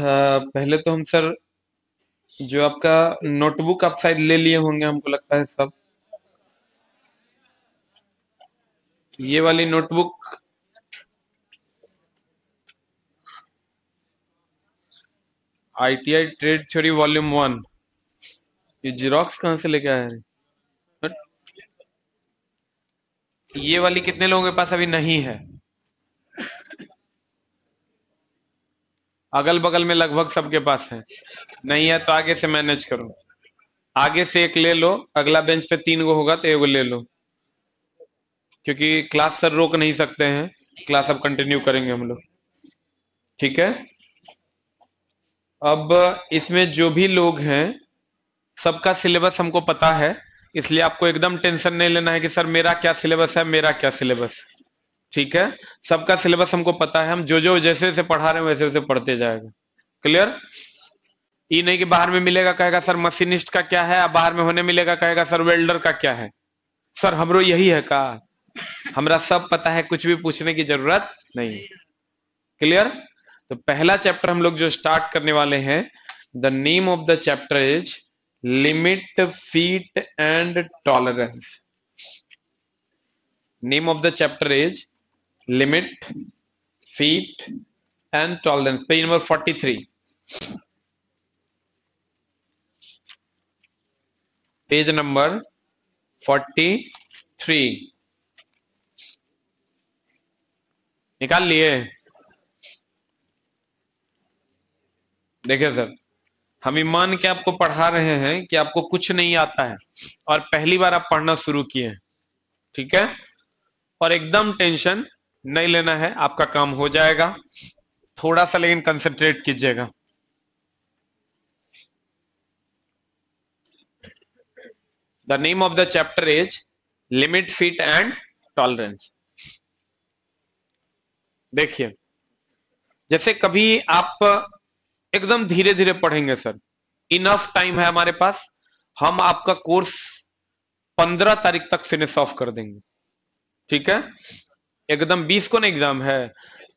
पहले तो हम सर जो आपका नोटबुक आप शायद ले लिए होंगे, हमको लगता है सब। ये वाली notebook ITI trade theory volume 1, ये जीरोक्स कहाँ से लेके आया है? बट ये वाली कितने लोगों के पास अभी नहीं है? अगल बगल में लगभग सबके पास है। नहीं है तो आगे से मैनेज करो, आगे से एक ले लो, अगला बेंच पे 3 गो होगा तो एगो ले लो, क्योंकि क्लास सर रोक नहीं सकते हैं, क्लास अब कंटिन्यू करेंगे हम लोग। ठीक है। अब इसमें जो भी लोग हैं सबका सिलेबस हमको पता है, इसलिए आपको एकदम टेंशन नहीं लेना है कि सर मेरा क्या सिलेबस है, मेरा क्या सिलेबस है। ठीक है। सबका सिलेबस हमको पता है, हम जो जो जैसे जैसे पढ़ा रहे हैं वैसे वैसे पढ़ते जाएगा। क्लियर? ये नहीं कि बाहर में मिलेगा कहेगा सर मशीनिस्ट का क्या है, बाहर में होने मिलेगा कहेगा सर वेल्डर का क्या है। सर हमरो यही है का, हमरा सब पता है, कुछ भी पूछने की जरूरत नहीं। क्लियर? तो पहला चैप्टर हम लोग जो स्टार्ट करने वाले हैं, the name of the chapter is limit feet and tolerance. Name of the chapter is limit feet and tolerance. Page number 43, page number 43 निकाल लिए? देखिए सर, हम ये मान के आपको पढ़ा रहे हैं कि आपको कुछ नहीं आता है और पहली बार आप पढ़ना शुरू किए हैं। ठीक है। और एकदम टेंशन नहीं लेना है, आपका काम हो जाएगा। थोड़ा सा लेकिन कंसंट्रेट कीजिएगा। The name of the chapter is limit feet and tolerance. देखिए, जैसे कभी आप एकदम धीरे धीरे पढ़ेंगे सर, इनफ टाइम है हमारे पास, हम आपका कोर्स 15 तारीख तक फिनिश ऑफ कर देंगे। ठीक है। एकदम 20 को ना एग्जाम है,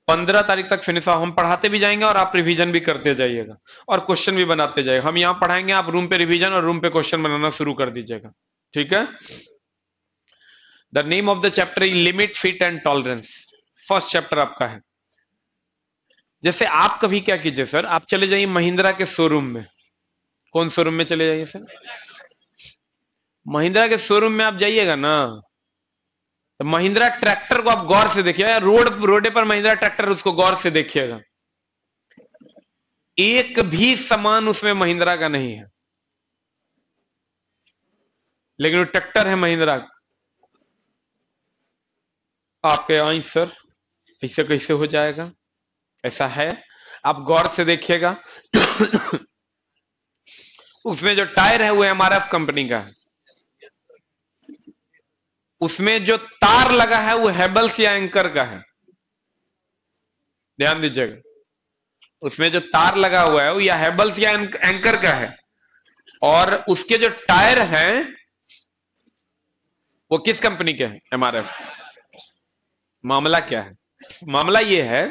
15 तारीख तक फिनिश ऑफ हम पढ़ाते भी जाएंगे और आप रिवीजन भी करते जाइएगा और क्वेश्चन भी बनाते जाइएगा। हम यहां पढ़ाएंगे, आप रूम पे रिवीजन और रूम पे क्वेश्चन बनाना शुरू कर दीजिएगा। ठीक है। The name of the chapter is limit fit and tolerance. First chapter आपका है। जैसे आप कभी क्या कीजिए सर, आप चले जाइए महिंद्रा के शोरूम में। कौन शोरूम में चले जाइए सर? महिंद्रा के शोरूम में आप जाइएगा ना, तो महिंद्रा ट्रैक्टर को आप गौर से देखिएगा, रोडे पर महिंद्रा ट्रैक्टर, उसको गौर से देखिएगा, एक भी सामान उसमें महिंद्रा का नहीं है, लेकिन वो ट्रैक्टर है महिंद्रा का। आपके आई सर ऐसे कैसे हो जाएगा? ऐसा है, आप गौर से देखिएगा। उसमें जो टायर है वो MRF कंपनी का है, उसमें जो तार लगा है वो हेबल्स या एंकर का है। ध्यान दीजिएगा, उसमें जो तार लगा हुआ है वो या हेबल्स या एंकर का है, और उसके जो टायर हैं वो किस कंपनी के हैं? MRF। मामला क्या है? मामला ये है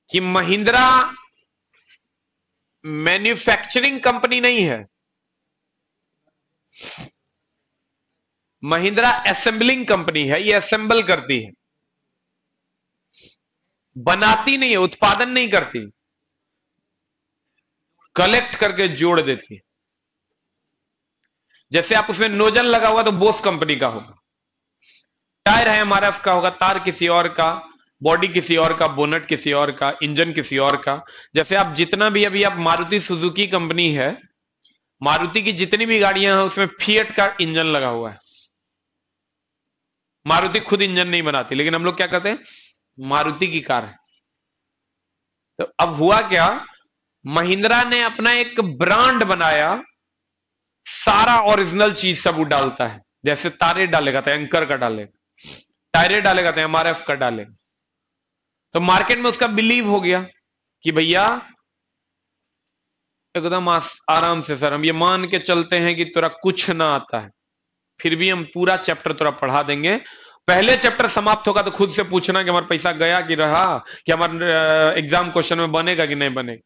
कि महिंद्रा मैन्युफैक्चरिंग कंपनी नहीं है, महिंद्रा असेंबलिंग कंपनी है। ये असेंबल करती है, बनाती नहीं है, उत्पादन नहीं करती, कलेक्ट करके जोड़ देती है। जैसे आप उसमें नोजल लगा होगा तो बोस कंपनी का होगा, टायर है MRF का होगा, तार किसी और का, बॉडी किसी और का, बोनट किसी और का, इंजन किसी और का। जैसे आप जितना भी अभी आप मारुति सुजुकी कंपनी है, मारुति की जितनी भी गाड़ियां हैं उसमें फिएट का इंजन लगा हुआ है। मारुति खुद इंजन नहीं बनाती, लेकिन हम लोग क्या कहते हैं, मारुति की कार है। तो अब हुआ क्या, महिंद्रा ने अपना एक ब्रांड बनाया, सारा ओरिजिनल चीज सब वो डालता है। जैसे तारे डालेगा तो एंकर का डालेगा, टायरे डालेगा तो MRF का डालेगा। तो मार्केट में उसका बिलीव हो गया कि भैया एकदम आराम से सर हम ये मान के चलते हैं कि तेरा कुछ ना आता है, फिर भी हम पूरा चैप्टर तेरा पढ़ा देंगे, पहले चैप्टर समाप्त होगा तो खुद से पूछना कि हमारा पैसा गया कि रहा, कि हमारा एग्जाम क्वेश्चन में बनेगा कि नहीं बनेगा।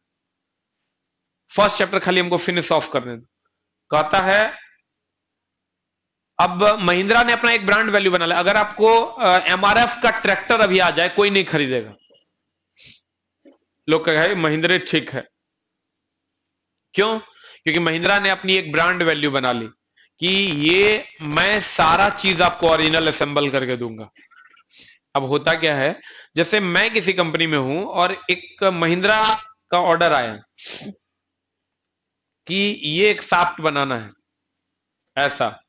फर्स्ट चैप्टर खाली हमको फिनिश ऑफ करने दो। कहता है अब महिंद्रा ने अपना एक ब्रांड वैल्यू बना लिया। अगर आपको एमआरएफ का ट्रैक्टर अभी आ जाए कोई नहीं खरीदेगा, लोग कहे महिंद्रा ठीक है। क्यों? क्योंकि महिंद्रा ने अपनी एक ब्रांड वैल्यू बना ली कि ये मैं सारा चीज आपको ओरिजिनल असेंबल करके दूंगा। अब होता क्या है, जैसे मैं किसी कंपनी में हूं और एक महिंद्रा का ऑर्डर आया कि ये एक शाफ्ट बनाना है, ऐसा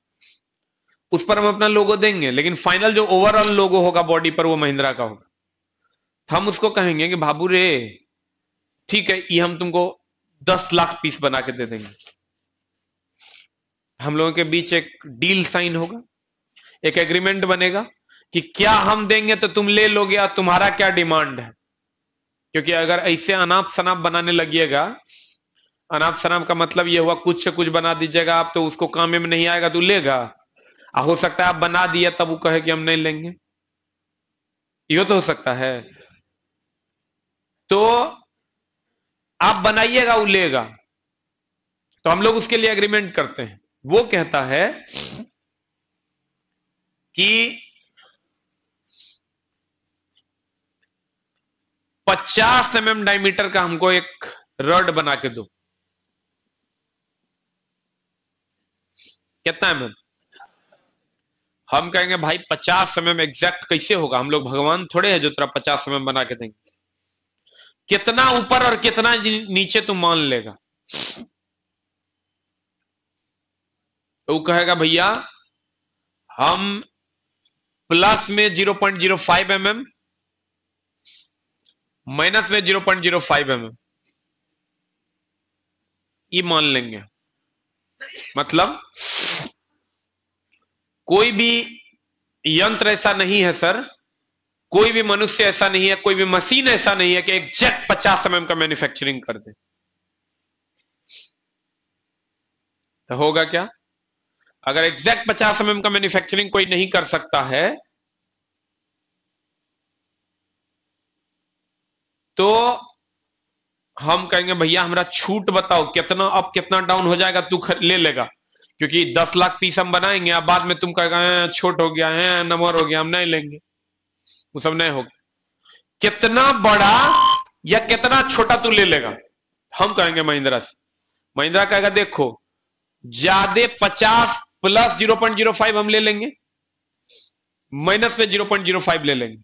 उस पर हम अपना लोगो देंगे, लेकिन फाइनल जो ओवरऑल लोगो होगा बॉडी पर वो महिंद्रा का होगा। तो हम उसको कहेंगे कि बाबू रे ठीक है, ये हम तुमको 10 लाख पीस बना के दे देंगे। हम लोगों के बीच एक डील साइन होगा, एक एग्रीमेंट बनेगा कि क्या हम देंगे तो तुम ले लोगे और तुम्हारा क्या डिमांड है। क्योंकि अगर ऐसे अनाप शनाप बनाने लगिएगा, अनाप शनाप का मतलब यह हुआ कुछ से कुछ बना दीजिएगा आप, तो उसको काम में नहीं आएगा तो लेगा। हो सकता है आप बना दिया तब वो कहे कि हम नहीं लेंगे, यो तो हो सकता है। तो आप बनाइएगा वो लेगा, तो हम लोग उसके लिए एग्रीमेंट करते हैं। वो कहता है कि 50 mm डायमीटर का हमको एक रड बना के दो। कितना mm? हम कहेंगे भाई 50 mm एग्जैक्ट कैसे होगा, हम लोग भगवान थोड़े हैं जो तेरा 50 mm बना के देंगे। कितना ऊपर और कितना नीचे तुम मान लेगा। तो वो कहेगा भैया हम प्लस में 0.05 mm, माइनस में 0.05 mm ये मान लेंगे। मतलब कोई भी यंत्र ऐसा नहीं है सर, कोई भी मनुष्य ऐसा नहीं है, कोई भी मशीन ऐसा नहीं है कि एग्जैक्ट 50 mm का मैन्युफैक्चरिंग कर दे। तो होगा क्या? अगर एग्जैक्ट 50 mm का मैन्युफैक्चरिंग कोई नहीं कर सकता है तो हम कहेंगे भैया हमारा छूट बताओ, कितना अप कितना डाउन हो जाएगा, तू ले लेगा। क्योंकि 10 लाख पीस हम बनाएंगे, अब बाद में तुम कहेगा छोट हो गया है, नंबर हो गया, हम नहीं लेंगे। वो सब नहीं होगा। कितना बड़ा या कितना छोटा तू ले लेगा, हम कहेंगे महिंद्रा से। महिंद्रा कहेगा देखो ज्यादा 50 प्लस 0.05 हम ले लेंगे, माइनस में 0.05 ले लेंगे,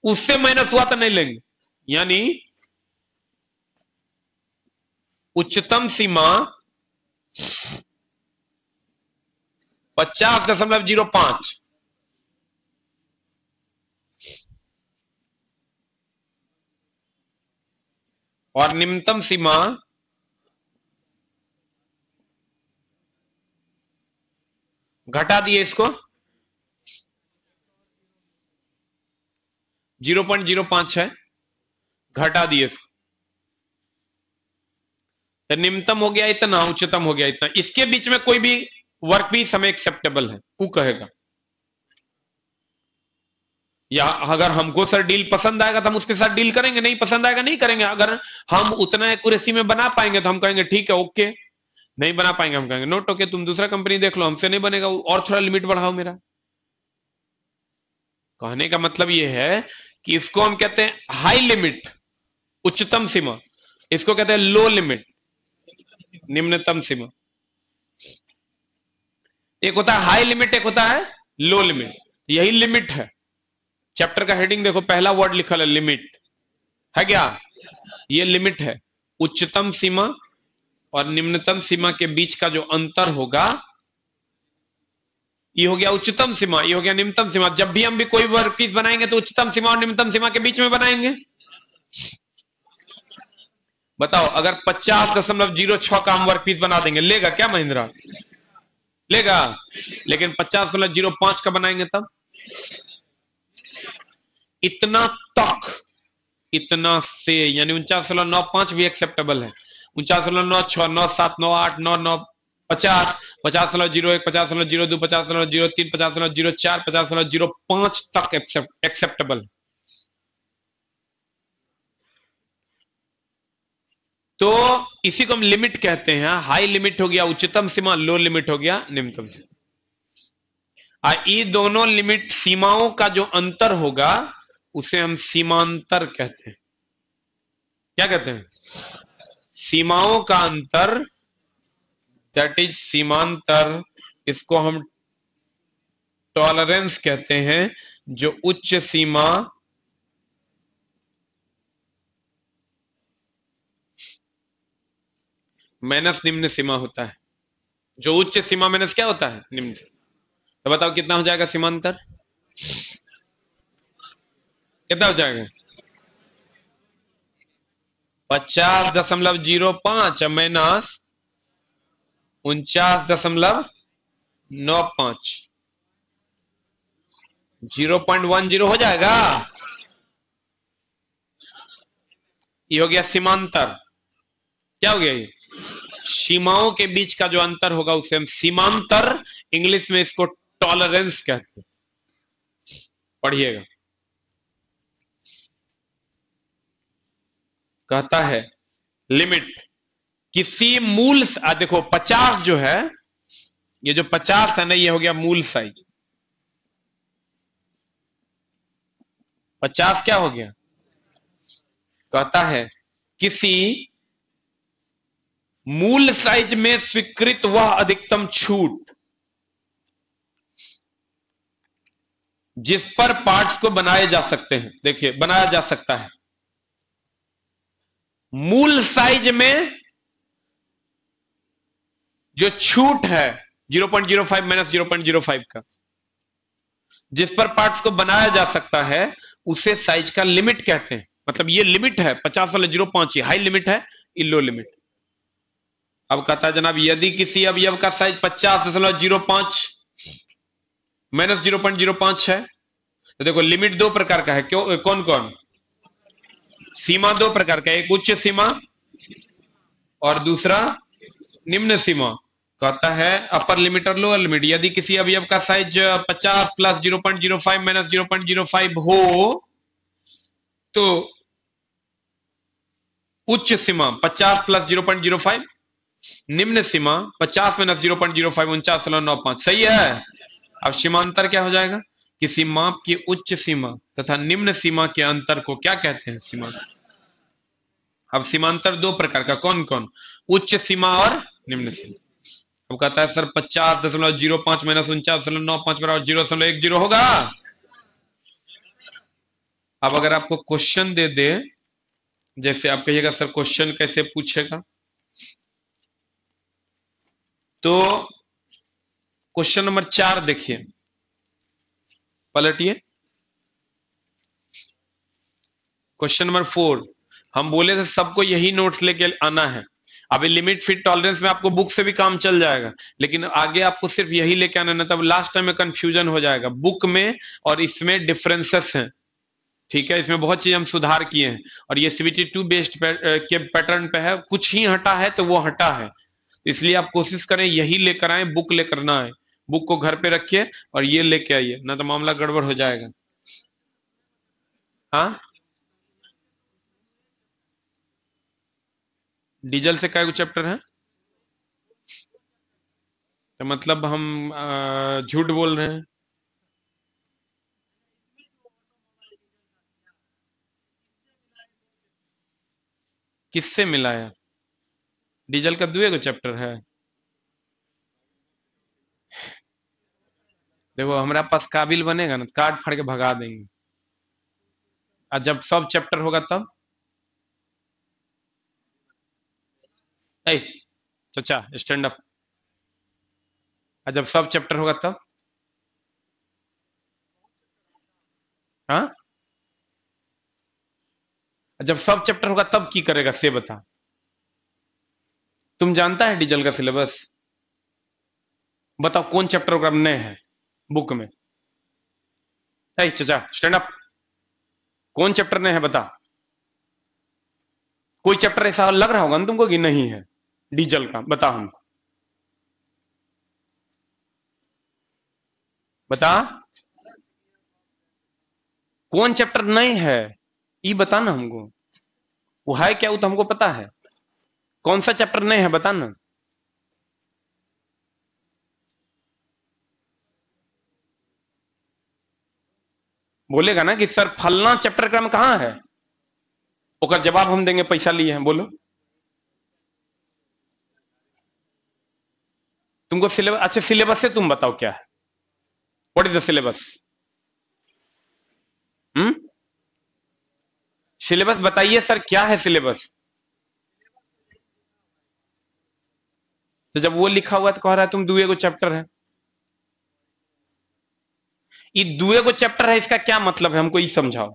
उससे माइनस हुआ तो नहीं लेंगे। यानी उच्चतम सीमा 50.05 और निम्नतम सीमा 0.05 है, घटा दिए इसको, तो निम्नतम हो गया इतना, उच्चतम हो गया इतना। इसके बीच में कोई भी वर्क पीस हमें एक्सेप्टेबल है, वो कहेगा। या अगर हमको सर डील पसंद आएगा तो हम उसके साथ डील करेंगे, नहीं पसंद आएगा नहीं करेंगे। अगर हम उतना एक्यूरेसी में बना पाएंगे तो हम कहेंगे ठीक है ओके, नहीं बना पाएंगे हम कहेंगे नोट ओके, तुम दूसरा कंपनी देख लो, हमसे नहीं बनेगा और थोड़ा लिमिट बढ़ाओ मेरा। कहने का मतलब यह है कि इसको हम कहते हैं हाई लिमिट, उच्चतम सीमा, इसको कहते हैं लो लिमिट, निम्नतम सीमा। एक होता है हाई लिमिट, एक होता है लो लिमिट। यही लिमिट है। चैप्टर का हेडिंग देखो, पहला वर्ड लिखा है लिमिट, है क्या? ये लिमिट है। उच्चतम सीमा और निम्नतम सीमा के बीच का जो अंतर होगा ये हो गया उच्चतम सीमा, ये हो गया निम्नतम सीमा। जब भी हम भी कोई वर्क पीस बनाएंगे तो उच्चतम सीमा और निम्नतम सीमा के बीच में बनाएंगे। बताओ अगर 50.06 का हम वर्क पीस बना देंगे, लेगा क्या महिंद्रा? लेगा। लेकिन 50.05 का बनाएंगे तब इतना तक, इतना से, यानी 49.95 भी एक्सेप्टेबल है, 49.96, 97, 98, 99 50, 50,01, 50,02, 50,03, 50,04, 50,05 तक एक्सेप्टेबल। तो इसी को हम लिमिट कहते हैं। हाई लिमिट हो गया उच्चतम सीमा, लो लिमिट हो गया निम्नतम सीमा। ये दोनों लिमिट सीमाओं का जो अंतर होगा उसे हम सीमांतर कहते हैं। क्या कहते हैं? सीमाओं का अंतर, दैट इज सीमांतर। इसको हम टॉलरेंस कहते हैं। जो उच्च सीमा माइनस निम्न सीमा होता है। जो उच्च सीमा माइनस क्या होता है? निम्न सीमा। तो बताओ कितना हो जाएगा सीमांतर? कितना हो जाएगा? 50.05 माइनस 49.95, 0.10 हो जाएगा। ये हो गया सीमांतर। क्या हो गया? ये सीमाओं के बीच का जो अंतर होगा उसे हम सीमांतर, इंग्लिश में इसको टॉलरेंस कहते हैं। पढ़िएगा। कहता है लिमिट किसी मूल, देखो 50 जो है, ये जो 50 है ना, ये हो गया मूल साइज। 50 क्या हो गया? कहता है किसी मूल साइज में स्वीकृत वह अधिकतम छूट जिस पर पार्ट्स को बनाए जा सकते हैं। देखिए, बनाया जा सकता है। मूल साइज में जो छूट है 0.05 माइनस 0.05 का, जिस पर पार्ट्स को बनाया जा सकता है, उसे साइज का लिमिट कहते हैं। मतलब ये लिमिट है 50,05, ये हाई लिमिट है, ये लो लिमिट। अब कहता है जनाब, यदि किसी अवयव का साइज 50.05 माइनस 0.05 है, तो देखो लिमिट दो प्रकार का है। क्यों? कौन कौन? सीमा दो प्रकार का, एक उच्च सीमा और दूसरा निम्न सीमा। कहता है अपर लिमिट और लोअर लिमिट। यदि किसी अवयव का साइज 50 प्लस 0.05 माइनस 0.05 हो, तो उच्च सीमा 50 प्लस 0.05, निम्न सीमा 50 माइनस 0.05, 49.95। सही है। अब सीमांतर क्या हो जाएगा? किसी माप की उच्च सीमा तथा निम्न सीमा के अंतर को क्या कहते हैं? सीमांतर। अब सीमांतर दो प्रकार का, कौन कौन? उच्च सीमा और निम्न सीमा। अब कहता है सर 50.05 माइनस 49.95 बराबर 0.10 होगा। अब अगर आपको क्वेश्चन दे दे, जैसे आप कहिएगा सर क्वेश्चन कैसे पूछेगा, तो क्वेश्चन नंबर 4 देखिए, पलटिए। क्वेश्चन नंबर 4, हम बोले थे सबको यही नोट्स लेके आना है। अभी लिमिट फिट टॉलरेंस में आपको बुक से भी काम चल जाएगा, लेकिन आगे आपको सिर्फ यही लेके आना है, तब लास्ट टाइम में कंफ्यूजन हो जाएगा। बुक में और इसमें डिफरेंसेस हैं, ठीक है। इसमें बहुत चीज हम सुधार किए हैं, और ये सीबीटी 2 बेस्ड के पैटर्न पे है। कुछ ही हटा है तो वो हटा है, इसलिए आप कोशिश करें यही लेकर आए, बुक लेकर ना आए। बुक को घर पे रखिए और ये लेके आइए, ना तो मामला गड़बड़ हो जाएगा। हाँ, डीजल से क्या चैप्टर है? तो मतलब हम झूठ बोल रहे हैं। किससे मिलाया? डीजल का दुए को चैप्टर है। देखो हमारा पास काबिल बनेगा ना, कार्ड फाड़ के भगा देंगे। और जब सब चैप्टर होगा तब, ए चाचा स्टैंड अप। और जब सब चैप्टर होगा तब, हाँ, जब सब चैप्टर होगा तब की करेगा से बता। तुम जानता है डीजल का सिलेबस? बताओ कौन चैप्टर होगा नए है बुक में? ए चाचा स्टैंड अप। कौन चैप्टर नए है बता। कोई चैप्टर ऐसा लग रहा होगा ना तुमको कि नहीं है डीजल का, बता हमको। बता, कौन चैप्टर नहीं है ये बता ना हमको। वो है क्या, वो तो हमको पता है। कौन सा चैप्टर नहीं है बता ना। बोलेगा ना कि सर फलना चैप्टर क्रम कहां है, ओकर जवाब हम देंगे, पैसा लिए हैं। बोलो तुमको सिलेबस, अच्छा सिलेबस से तुम बताओ क्या है, what is the syllabus. Hmm, syllabus बताइए सर, क्या है सिलेबस। तो जब वो लिखा हुआ है तो कह रहा है तुम दुए को चैप्टर है। ये दुए को चैप्टर है, इसका क्या मतलब है, हमको ये समझाओ।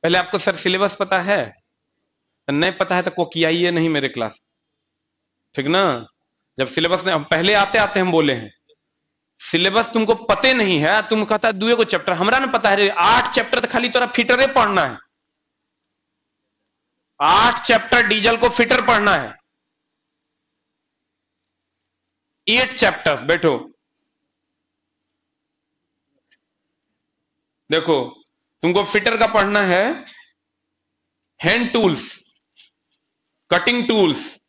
पहले आपको सर सिलेबस पता है, नहीं पता है तो को किया ही नहीं मेरे क्लास, ठीक ना। जब सिलेबस ने, पहले आते आते हम बोले हैं सिलेबस तुमको पते नहीं है, तुम कहता है दुए को चैप्टर, हमरा ना पता है 8 चैप्टर तो खाली तोरा फिटरे पढ़ना है, 8 चैप्टर डीजल को फिटर पढ़ना है, 8 चैप्टर। बैठो देखो, तुमको फिटर का पढ़ना है, हैंड टूल्स, कटिंग टूल्स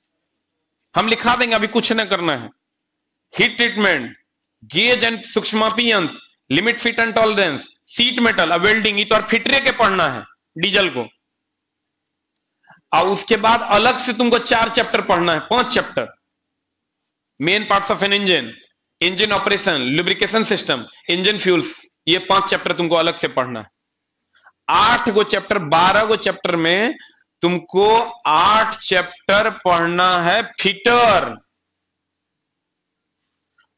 हम लिखा देंगे, अभी कुछ ना करना है। हीट ट्रीटमेंट, गेज एंड सूक्ष्मापी यंत्र, limit fit and tolerance, seat metal, welding, ये तो और फिटरे के पढ़ना है डीजल को। और उसके बाद अलग से तुमको 4 चैप्टर पढ़ना है, 5 chapter. Main parts of an engine, engine operation, lubrication system, engine fuels, ये 5 चैप्टर तुमको अलग से पढ़ना है। 8 गो चैप्टर, 12 गो चैप्टर में तुमको 8 चैप्टर पढ़ना है फिटर।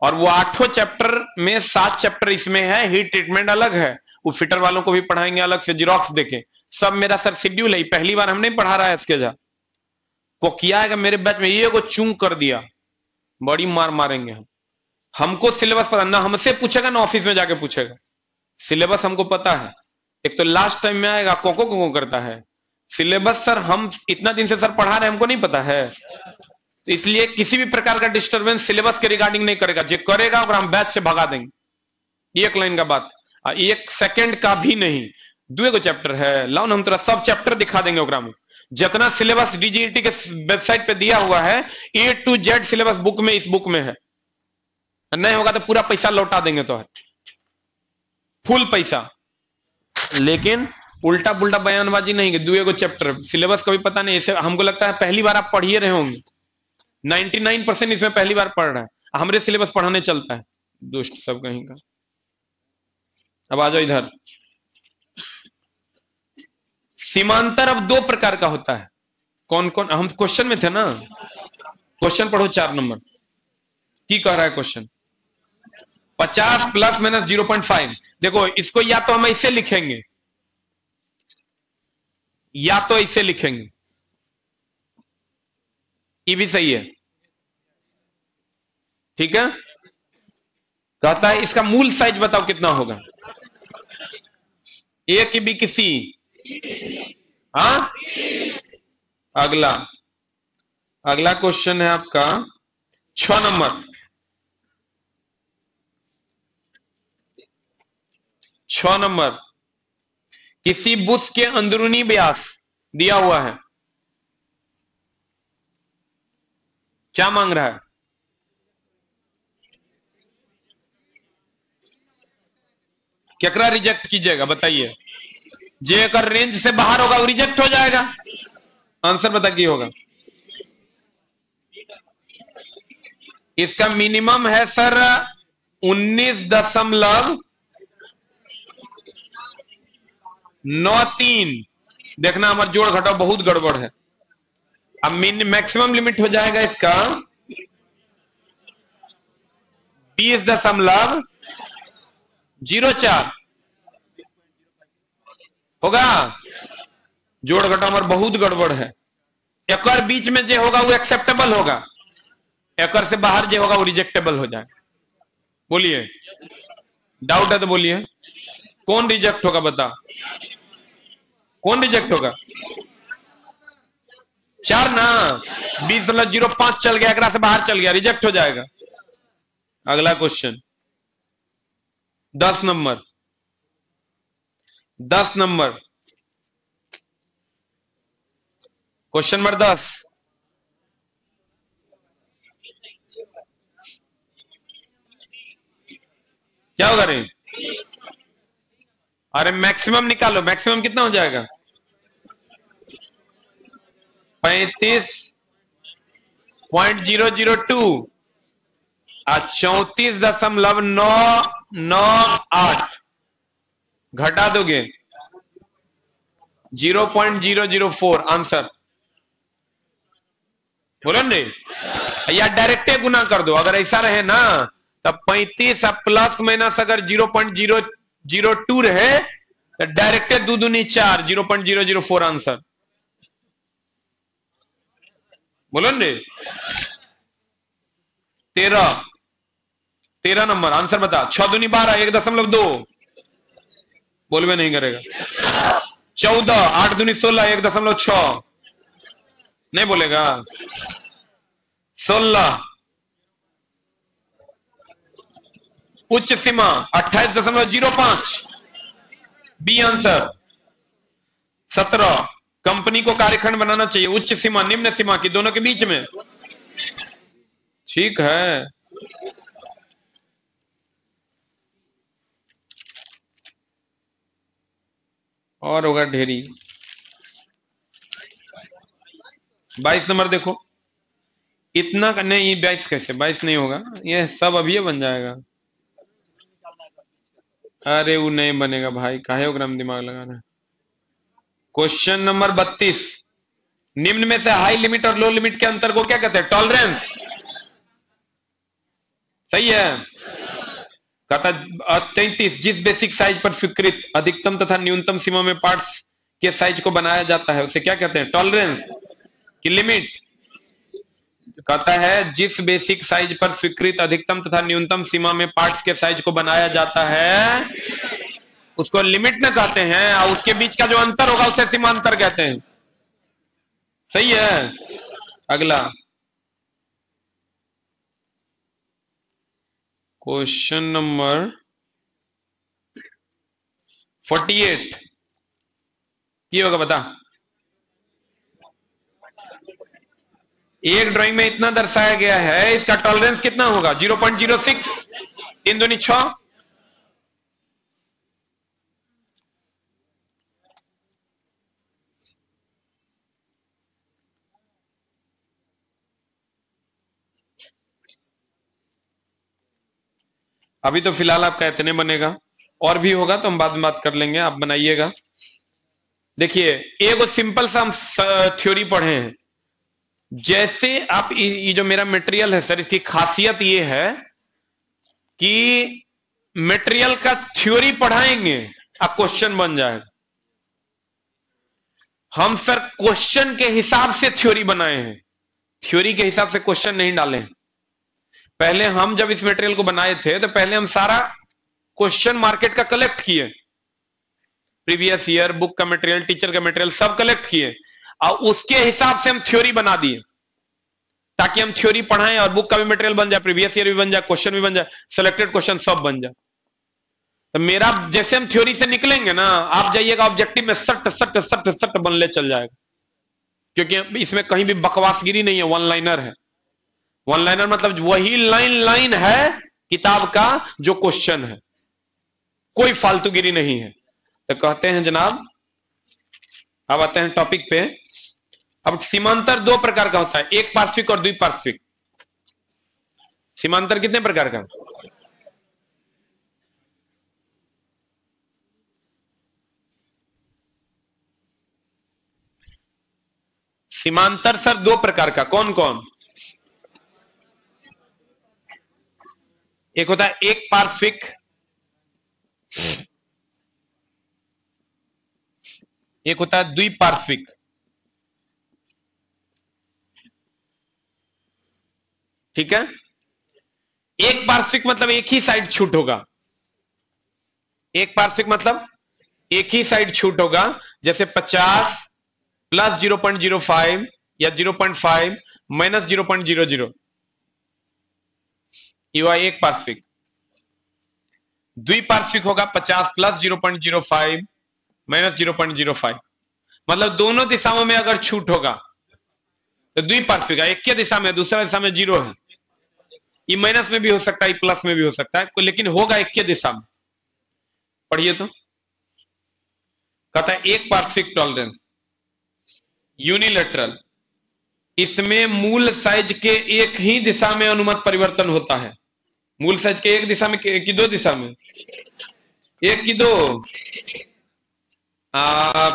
और वो 8 चैप्टर में 7 चैप्टर इसमें है, हीट ट्रीटमेंट अलग है, वो फिटर वालों को भी पढ़ाएंगे अलग से, जिरोक्स देके सब मेरा सर शेड्यूल है। पहली बार हम नहीं पढ़ा रहा है इसके जा को किया है मेरे बैच में, ये को चूक कर दिया, बड़ी मार मारेंगे हम। हमको सिलेबस पता ना, हमसे पूछेगा ना ऑफिस में जाके पूछेगा, सिलेबस हमको पता है। एक तो लास्ट टाइम में आएगा कोको करता है सिलेबस, सर हम इतना दिन से सर पढ़ा रहे हमको नहीं पता है, तो इसलिए किसी भी प्रकार का डिस्टरबेंस सिलेबस के रिगार्डिंग नहीं करेगा, जो करेगा और हम बैच से भगा देंगे। एक लाइन का बात, 1 सेकंड का भी नहीं। 2 को चैप्टर है, लाओ ना हम तेरा सब चैप्टर दिखा देंगे ओकरा में, जितना सिलेबस डीजीईटी के वेबसाइट पे दिया हुआ है A to Z syllabus book में, इस बुक में है। नहीं होगा तो पूरा पैसा लौटा देंगे, तो है फुल पैसा। लेकिन उल्टा पुल्टा बयानबाजी नहीं कि 2 को चैप्टर सिलेबस कभी पता नहीं, इसे हमको लगता है पहली बार आप पढ़िए रहे होंगे, 99% इसमें पहली बार पढ़ रहा है, हमरे सिलेबस पढ़ाने चलता है, दुष्ट सब कहीं का। अब आ जाओ इधर, सीमांतर अब 2 प्रकार का होता है। कौन कौन, हम क्वेश्चन में थे ना, क्वेश्चन पढ़ो 4 नंबर की कह रहा है क्वेश्चन, 50 प्लस माइनस 0.5। देखो इसको या तो हम ऐसे लिखेंगे या तो ऐसे लिखेंगे, ये भी सही है, ठीक है। कहता है इसका मूल साइज बताओ कितना होगा, ए की बी की सी। हाँ, अगला अगला क्वेश्चन है आपका 6 नंबर, 6 नंबर, किसी बुश के अंदरूनी व्यास दिया हुआ है, क्या मांग रहा है। केकरा रिजेक्ट कीजिएगा बताइए, जे अगर रेंज से बाहर होगा वो रिजेक्ट हो जाएगा। आंसर बता की होगा, इसका मिनिमम है सर 19.93। देखना हमारा जोड़ घटाव बहुत गड़बड़ है। अब मैक्सिमम लिमिट हो जाएगा इसका 20.04 होगा। जोड़ घटाव हमारा बहुत गड़बड़ है, एक बीच में जो होगा वो एक्सेप्टेबल होगा, एक से बाहर जो होगा वो रिजेक्टेबल हो जाएगा। बोलिए, डाउट है तो बोलिए, कौन रिजेक्ट होगा बता, कौन रिजेक्ट होगा। 4 ना, 20.05 चल गया, एकरा से बाहर चल गया, रिजेक्ट हो जाएगा। अगला question 10 number, 10 number, question number 10। क्या होगा रे? अरे मैक्सिमम निकालो, मैक्सिमम कितना हो जाएगा? 35.002 और 34.998 घटा दोगे 0.004 आंसर। बोलो नहीं, या डायरेक्ट गुना कर दो। अगर ऐसा रहे ना तब 35 प्लस माइनस अगर 0.002 रहे तो डायरेक्ट दो दूनी 4, 0.004 आंसर। बोलो नहीं, 13 नंबर आंसर बता। 6 दूनी 12, 1.2 बोल में नहीं करेगा। 14, 8 दूनी 16, 1.6 नहीं बोलेगा। 16 उच्च सीमा 28.05 बी आंसर। 17 कंपनी को कार्यखंड बनाना चाहिए, उच्च सीमा निम्न सीमा की दोनों के बीच में। ठीक है, और होगा ढेरी। 22 नंबर देखो, इतना करने, ये 22 कैसे? 22 नहीं होगा, ये सब अभी बन जाएगा। अरे वो नहीं बनेगा भाई, काहे ओकरा में दिमाग लगाना है। क्वेश्चन नंबर 32, निम्न में से हाई लिमिट और लो लिमिट के अंतर को क्या कहते हैं? टॉलरेंस। सही है। कहता 33, जिस बेसिक साइज पर स्वीकृत अधिकतम तथा न्यूनतम सीमा में पार्ट्स के साइज को बनाया जाता है उसे क्या कहते हैं? टॉलरेंस की लिमिट। कहता है जिस बेसिक साइज पर स्वीकृत अधिकतम तथा न्यूनतम सीमा में पार्ट्स के साइज को बनाया जाता है उसको लिमिट न कहते हैं, और उसके बीच का जो अंतर होगा उसे सीमांतर कहते हैं। सही है। अगला क्वेश्चन नंबर 48 की होगा बता। एक ड्राइंग में इतना दर्शाया गया है, इसका टॉलरेंस कितना होगा? 0.06, 3 दूनी 6। अभी तो फिलहाल आपका इतने बनेगा, और भी होगा तो हम बाद में बात कर लेंगे, आप बनाइएगा। देखिए एक सिंपल सा हम थ्योरी पढ़े हैं। जैसे आप ये जो मेरा मटेरियल है सर, इसकी खासियत ये है कि मटेरियल का थ्योरी पढ़ाएंगे अब क्वेश्चन बन जाएगा। हम सर क्वेश्चन के हिसाब से थ्योरी बनाए हैं, थ्योरी के हिसाब से क्वेश्चन नहीं डाले हैं। पहले हम जब इस मटेरियल को बनाए थे तो पहले हम सारा क्वेश्चन मार्केट का कलेक्ट किए, प्रीवियस ईयर बुक का मटेरियल, टीचर का मटेरियल सब कलेक्ट किए, और उसके हिसाब से हम थ्योरी बना दिए ताकि हम थ्योरी पढ़ाएं और बुक का भी मटेरियल बन जाए, प्रीवियस ईयर भी बन जाए, क्वेश्चन भी बन जाए, सिलेक्टेड क्वेश्चन सब बन जाए। तो मेरा जैसे हम थ्योरी से निकलेंगे ना, आप जाइएगा ऑब्जेक्टिव में सट सट सट सट बनले चल जाएगा, क्योंकि इसमें कहीं भी बकवासगिरी नहीं है, वन लाइनर है। वन लाइनर मतलब वही लाइन है किताब का जो क्वेश्चन है, कोई फालतूगिरी नहीं है। तो कहते हैं जनाब, अब आते हैं टॉपिक पे। अब सीमांतर दो प्रकार का होता है, एक पार्श्विक और द्विपार्श्विक। सीमांतर कितने प्रकार का? सीमांतर सर दो प्रकार का, कौन कौन? एक होता है एक पार्श्विक, एक होता है द्विपार्श्विक। ठीक है। एक पार्श्विक मतलब एक ही साइड छूट होगा, एक पार्श्विक मतलब एक ही साइड छूट होगा। जैसे 50 प्लस 0.05 या 0.5 माइनस 0.00, ये हुआ एक पार्श्विक। द्विपार्श्विक होगा 50 प्लस 0.05 माइनस 0.05, मतलब दोनों दिशाओं में अगर छूट होगा तो द्विपार्श्विक है, एक के दिशा में दूसरा दिशा में जीरो है। ये माइनस में भी हो सकता है, प्लस में भी हो सकता है, लेकिन होगा एक के दिशा में। पढ़िए तो, कहता है एक पार्श्विक टॉलरेंस यूनिलेटरल, इसमें मूल साइज के एक ही दिशा में अनुमत परिवर्तन होता है। मूल साइज के एक दिशा में कि दो दिशा में, एक की दो।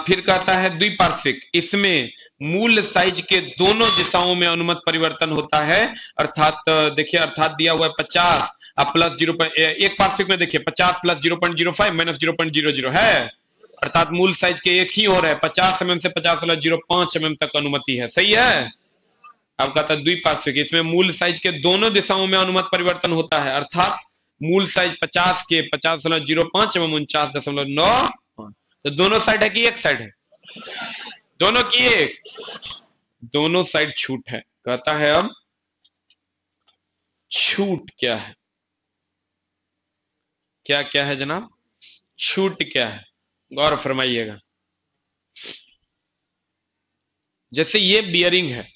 फिर कहता है द्विपार्श्विक, इसमें मूल साइज के दोनों दिशाओं में अनुमत परिवर्तन होता है। अर्थात देखिए, अर्थात दिया हुआ है 50 प्लस 0, एक पार्श्विक में देखिए 50 प्लस 0.05 माइनस 0.00 है, अर्थात मूल साइज के एक ही हो रहा है। 50 mm से 50 प्लस 0.5 mm तक अनुमति है, सही है। अब कहता है द्विपार्श्विक, इसमें मूल साइज के दोनों दिशाओं में अनुमत परिवर्तन होता है, अर्थात मूल साइज 50 के 50.05 एवं 49.9, तो दोनों साइड है कि एक साइड है? दोनों की एक, दोनों साइड छूट है। कहता है अब छूट क्या है? क्या क्या है जनाब? छूट क्या है? गौर फरमाइएगा। जैसे ये बियरिंग है,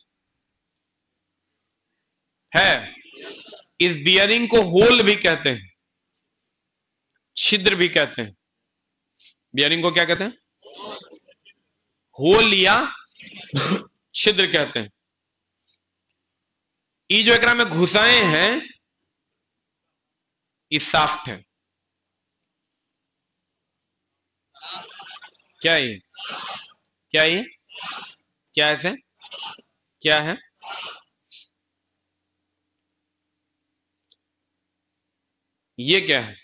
इस बियरिंग को होल भी कहते हैं, छिद्र भी कहते हैं। बियरिंग को क्या कहते हैं? होल या छिद्र कहते हैं। ये जो एकरा में घुसाए हैं, ये साफ्ट है। क्या ये? क्या ये? क्या ऐसे? क्या है? ये क्या है?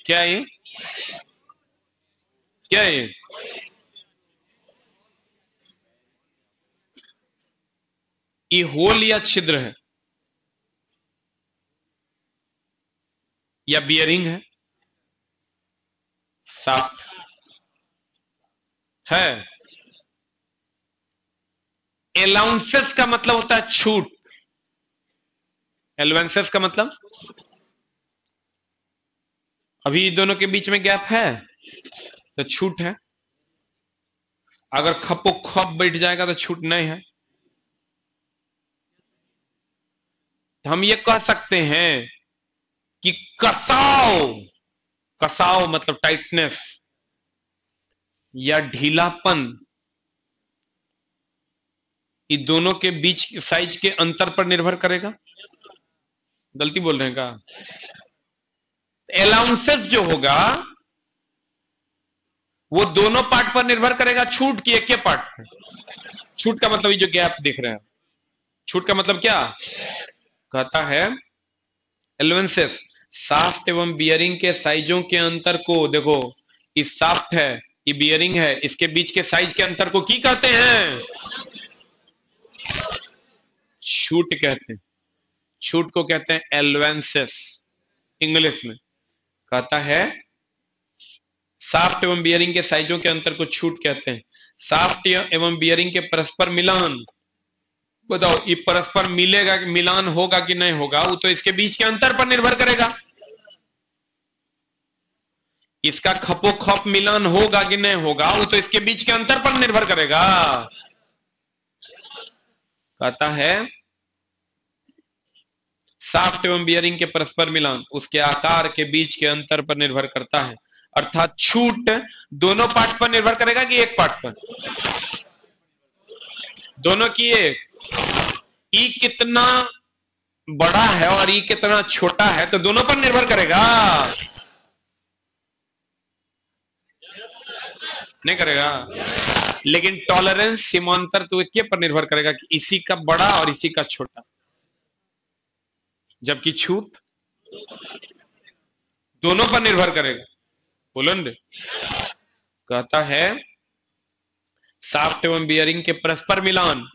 क्या ये? क्या ये? ये होल या छिद्र है या बियरिंग है? साफ्ट है। एलाउंसेस का मतलब होता है छूट। एलाउंसेस का मतलब, अभी दोनों के बीच में गैप है तो छूट है। अगर खपो खप बैठ जाएगा तो छूट नहीं है। तो हम ये कह सकते हैं कि कसाव, कसाव मतलब टाइटनेस या ढीलापन, ये दोनों के बीच साइज के अंतर पर निर्भर करेगा। गलती बोल रहे हैं का? एलाउंसेस जो होगा वो दोनों पार्ट पर निर्भर करेगा, छूट की एक के पार्ट पर। छूट का मतलब ये जो गैप देख रहे हैं, छूट का मतलब क्या? कहता है एलाउंसेस साफ्ट एवं बियरिंग के साइजों के अंतर को, देखो ये साफ्ट है, ये बियरिंग है, इसके बीच के साइज के अंतर को की कहते हैं? छूट कहते हैं। छूट को कहते हैं एलाउंसेस इंग्लिश में। कहता है साफ्ट एवं बियरिंग के साइजों के अंतर को छूट कहते हैं। साफ्ट एवं बियरिंग के परस्पर मिलान, बताओ ये परस्पर मिलेगा कि मिलान होगा कि नहीं होगा, वो तो इसके बीच के अंतर पर निर्भर करेगा। इसका खपो खप मिलान होगा कि नहीं होगा, वो तो इसके बीच के अंतर पर निर्भर करेगा। कहता है साफ्ट एवं बियरिंग के परस्पर मिलान उसके आकार के बीच के अंतर पर निर्भर करता है, अर्थात छूट दोनों पार्ट पर निर्भर करेगा कि एक पार्ट पर? दोनों की एक। ई कितना बड़ा है और ई कितना छोटा है तो दोनों पर निर्भर करेगा, नहीं करेगा। लेकिन टॉलरेंस सीमांतर तो एक पर निर्भर करेगा कि इसी का बड़ा और इसी का छोटा, जबकि छूट दोनों पर निर्भर करेगा। बोलन रे। कहता है साफ्ट एवं बियरिंग के परस्पर मिलान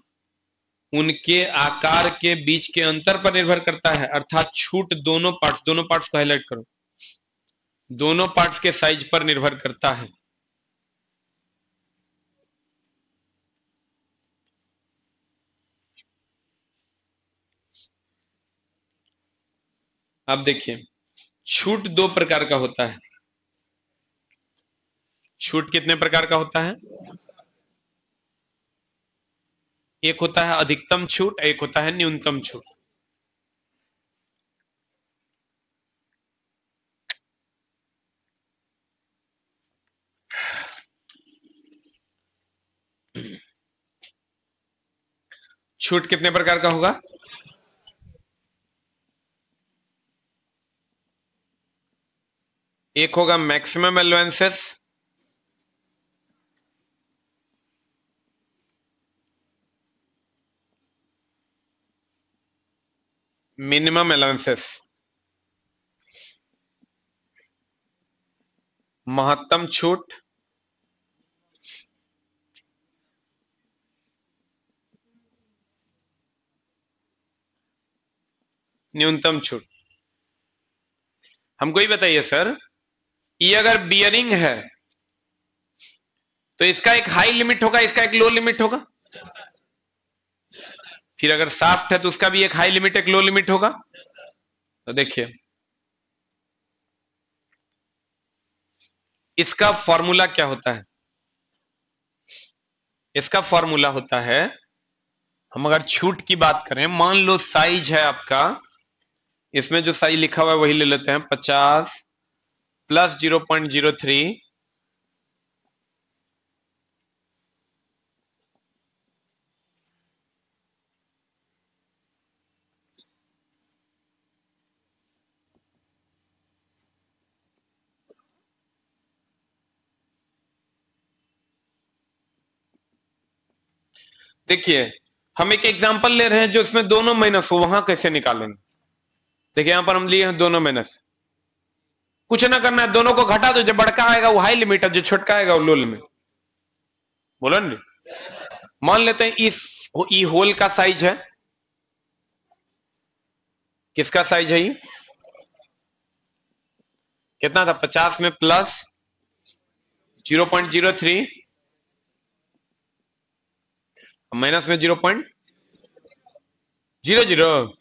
उनके आकार के बीच के अंतर पर निर्भर करता है, अर्थात छूट दोनों पार्ट्स को हाईलाइट करो, दोनों पार्ट्स के साइज पर निर्भर करता है। अब देखिए, छूट दो प्रकार का होता है। छूट कितने प्रकार का होता है? एक होता है अधिकतम छूट, एक होता है न्यूनतम छूट। छूट कितने प्रकार का होगा? एक होगा मैक्सिमम अलाउंसेस, मिनिमम अलाउंसेस, महत्तम छूट, न्यूनतम छूट। हमको ही बताइए सर, ये अगर बियरिंग है तो इसका एक हाई लिमिट होगा, इसका एक लो लिमिट होगा। फिर अगर साफ्ट है तो उसका भी एक हाई लिमिट एक लो लिमिट होगा। तो देखिए, इसका फॉर्मूला क्या होता है? इसका फॉर्मूला होता है, हम अगर छूट की बात करें, मान लो साइज है आपका, इसमें जो साइज लिखा हुआ है वही ले लेते हैं, 50 प्लस 0.03 देखिए, हम एक एग्जांपल ले रहे हैं जो इसमें दोनों माइनस हो, वहां कैसे निकालेंगे? देखिए, यहां पर हम लिए हैं दोनों माइनस। कुछ ना करना है, दोनों को घटा दो, जो बड़का आएगा वो हाई लिमिट है, जो छोटका आएगा वो लो लिमिट। बोलो ना। मान लेते हैं इस ई होल का साइज है, किसका साइज है ये? कितना था? 50 में प्लस 0.03 माइनस में 0.00।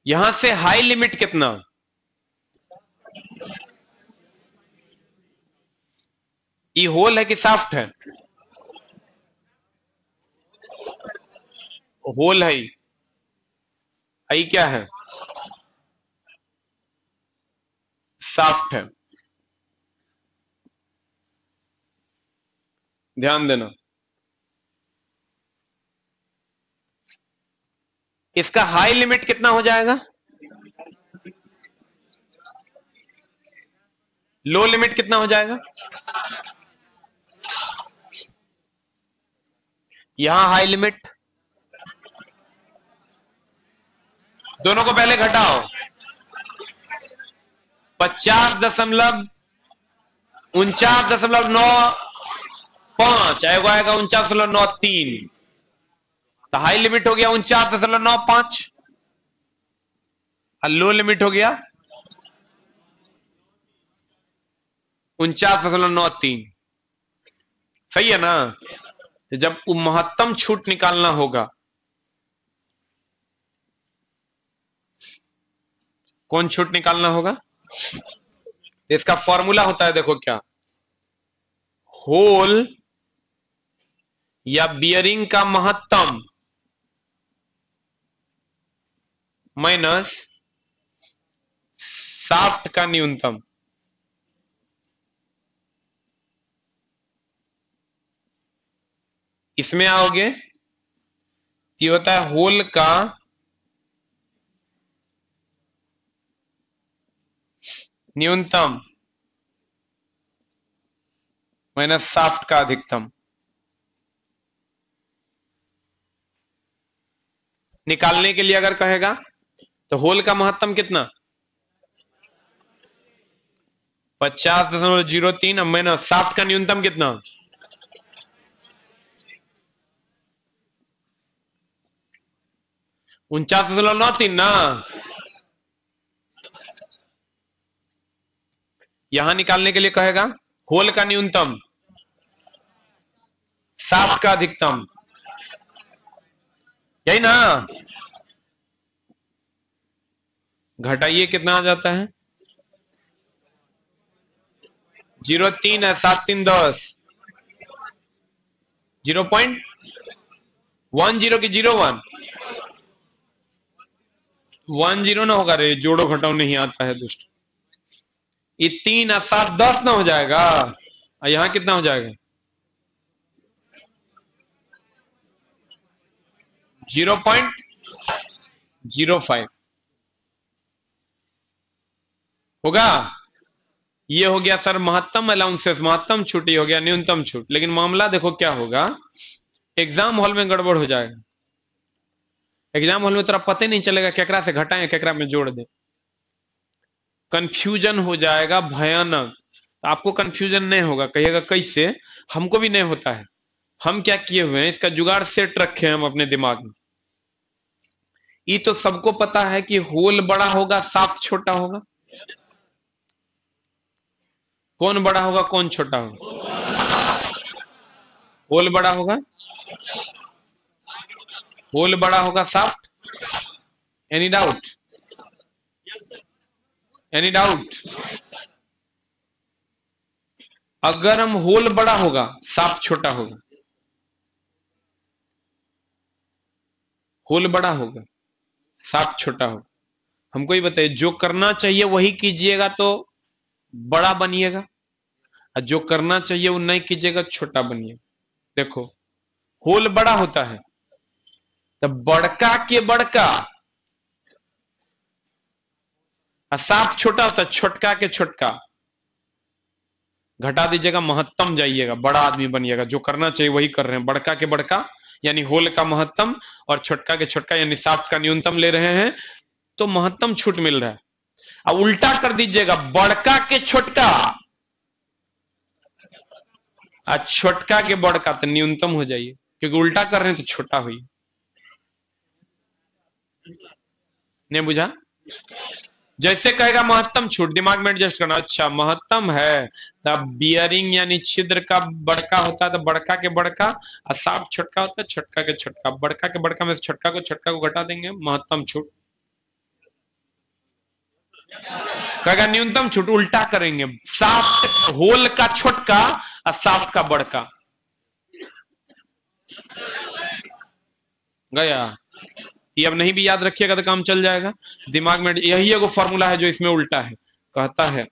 यहां से हाई लिमिट कितना? ये होल है कि सॉफ्ट है? होल है। आई क्या है? सॉफ्ट है। ध्यान देना, इसका हाई लिमिट कितना हो जाएगा? लो लिमिट कितना हो जाएगा? यहां हाई लिमिट, दोनों को पहले घटाओ। 50.49.95 आएगा 49.93। तो हाई लिमिट हो गया 49.95 और लो लिमिट हो गया 49.93। सही है ना? तो जब महत्तम छूट निकालना होगा, कौन छूट निकालना होगा? इसका फॉर्मूला होता है, देखो क्या, होल या बियरिंग का महत्तम माइनस शाफ्ट का न्यूनतम। इसमें आओगे, ये होता है होल का न्यूनतम माइनस शाफ्ट का अधिकतम। निकालने के लिए अगर कहेगा तो होल का महत्तम कितना? 50.03 माइनस शाफ्ट का न्यूनतम कितना? 49.93 ना। यहां निकालने के लिए कहेगा होल का न्यूनतम, शाफ्ट का अधिकतम, यही ना। घटाइए कितना आ जाता है? 0.3 है, 7 3 10, 0.10 की 01, 10 ना होगा रे, जोड़ो घटाओ नहीं आता है दुष्ट। ये 3 और 7 10 ना हो जाएगा, और यहां कितना हो जाएगा? 0.05 होगा। ये हो गया सर महत्तम अलाउंसेस, महत्तम छूट ही हो गया, न्यूनतम छूट। लेकिन मामला देखो क्या होगा, एग्जाम हॉल में गड़बड़ हो जाएगा। एग्जाम हॉल में तेरा पता ही नहीं चलेगा केकरा से घटाएं केकरा में जोड़ दे, कंफ्यूजन हो जाएगा भयानक। आपको कंफ्यूजन नहीं होगा, कहिएगा कैसे, हमको भी नहीं होता है। हम क्या किए हुए हैं, इसका जुगाड़ सेट रखे हैं हम अपने दिमाग में। ये तो सबको पता है कि होल बड़ा होगा साफ छोटा होगा। कौन बड़ा होगा कौन छोटा होगा? होल बड़ा होगा, होल बड़ा होगा shaft. Any doubt? Any doubt? अगर हम होल बड़ा होगा साफ्ट छोटा होगा, होल बड़ा होगा साफ्ट छोटा होगा। हमको ही बताइए, जो करना चाहिए वही कीजिएगा तो बड़ा बनिएगा, और जो करना चाहिए वो नहीं कीजिएगा छोटा बनिएगा। देखो होल बड़ा होता है तो बड़का के बड़का, और साफ छोटा होता है छोटका के छोटका। घटा दीजिएगा, महत्तम जाइएगा, बड़ा आदमी बनिएगा। जो करना चाहिए वही कर रहे हैं, बड़का के बड़का यानी होल का महत्तम, और छोटका के छोटका यानी साफ्ट का न्यूनतम ले रहे हैं, तो महत्तम छूट मिल रहा है। अब उल्टा कर दीजिएगा, बड़का के छोटका और छोटका के बड़का, तो न्यूनतम हो जाइए, क्योंकि उल्टा कर रहे हैं तो छोटा हुई। नहीं बुझा? जैसे कहेगा महत्तम छूट, दिमाग में एडजस्ट करना। अच्छा महत्तम है तब बियरिंग यानी छिद्र का बड़का होता है तो बड़का के बड़का, और साफ छोटका होता है छोटका के छोटका। बड़का के बड़का में से छोटका को घटा देंगे, महत्तम छूट। कहेगा न्यूनतम छूट, उल्टा करेंगे, साफ्ट होल का छोटका और साफ्ट का बड़का। गया? ये अब नहीं भी याद रखिएगा तो काम चल जाएगा दिमाग में। यही एगो फॉर्मूला है जो इसमें उल्टा है। कहता है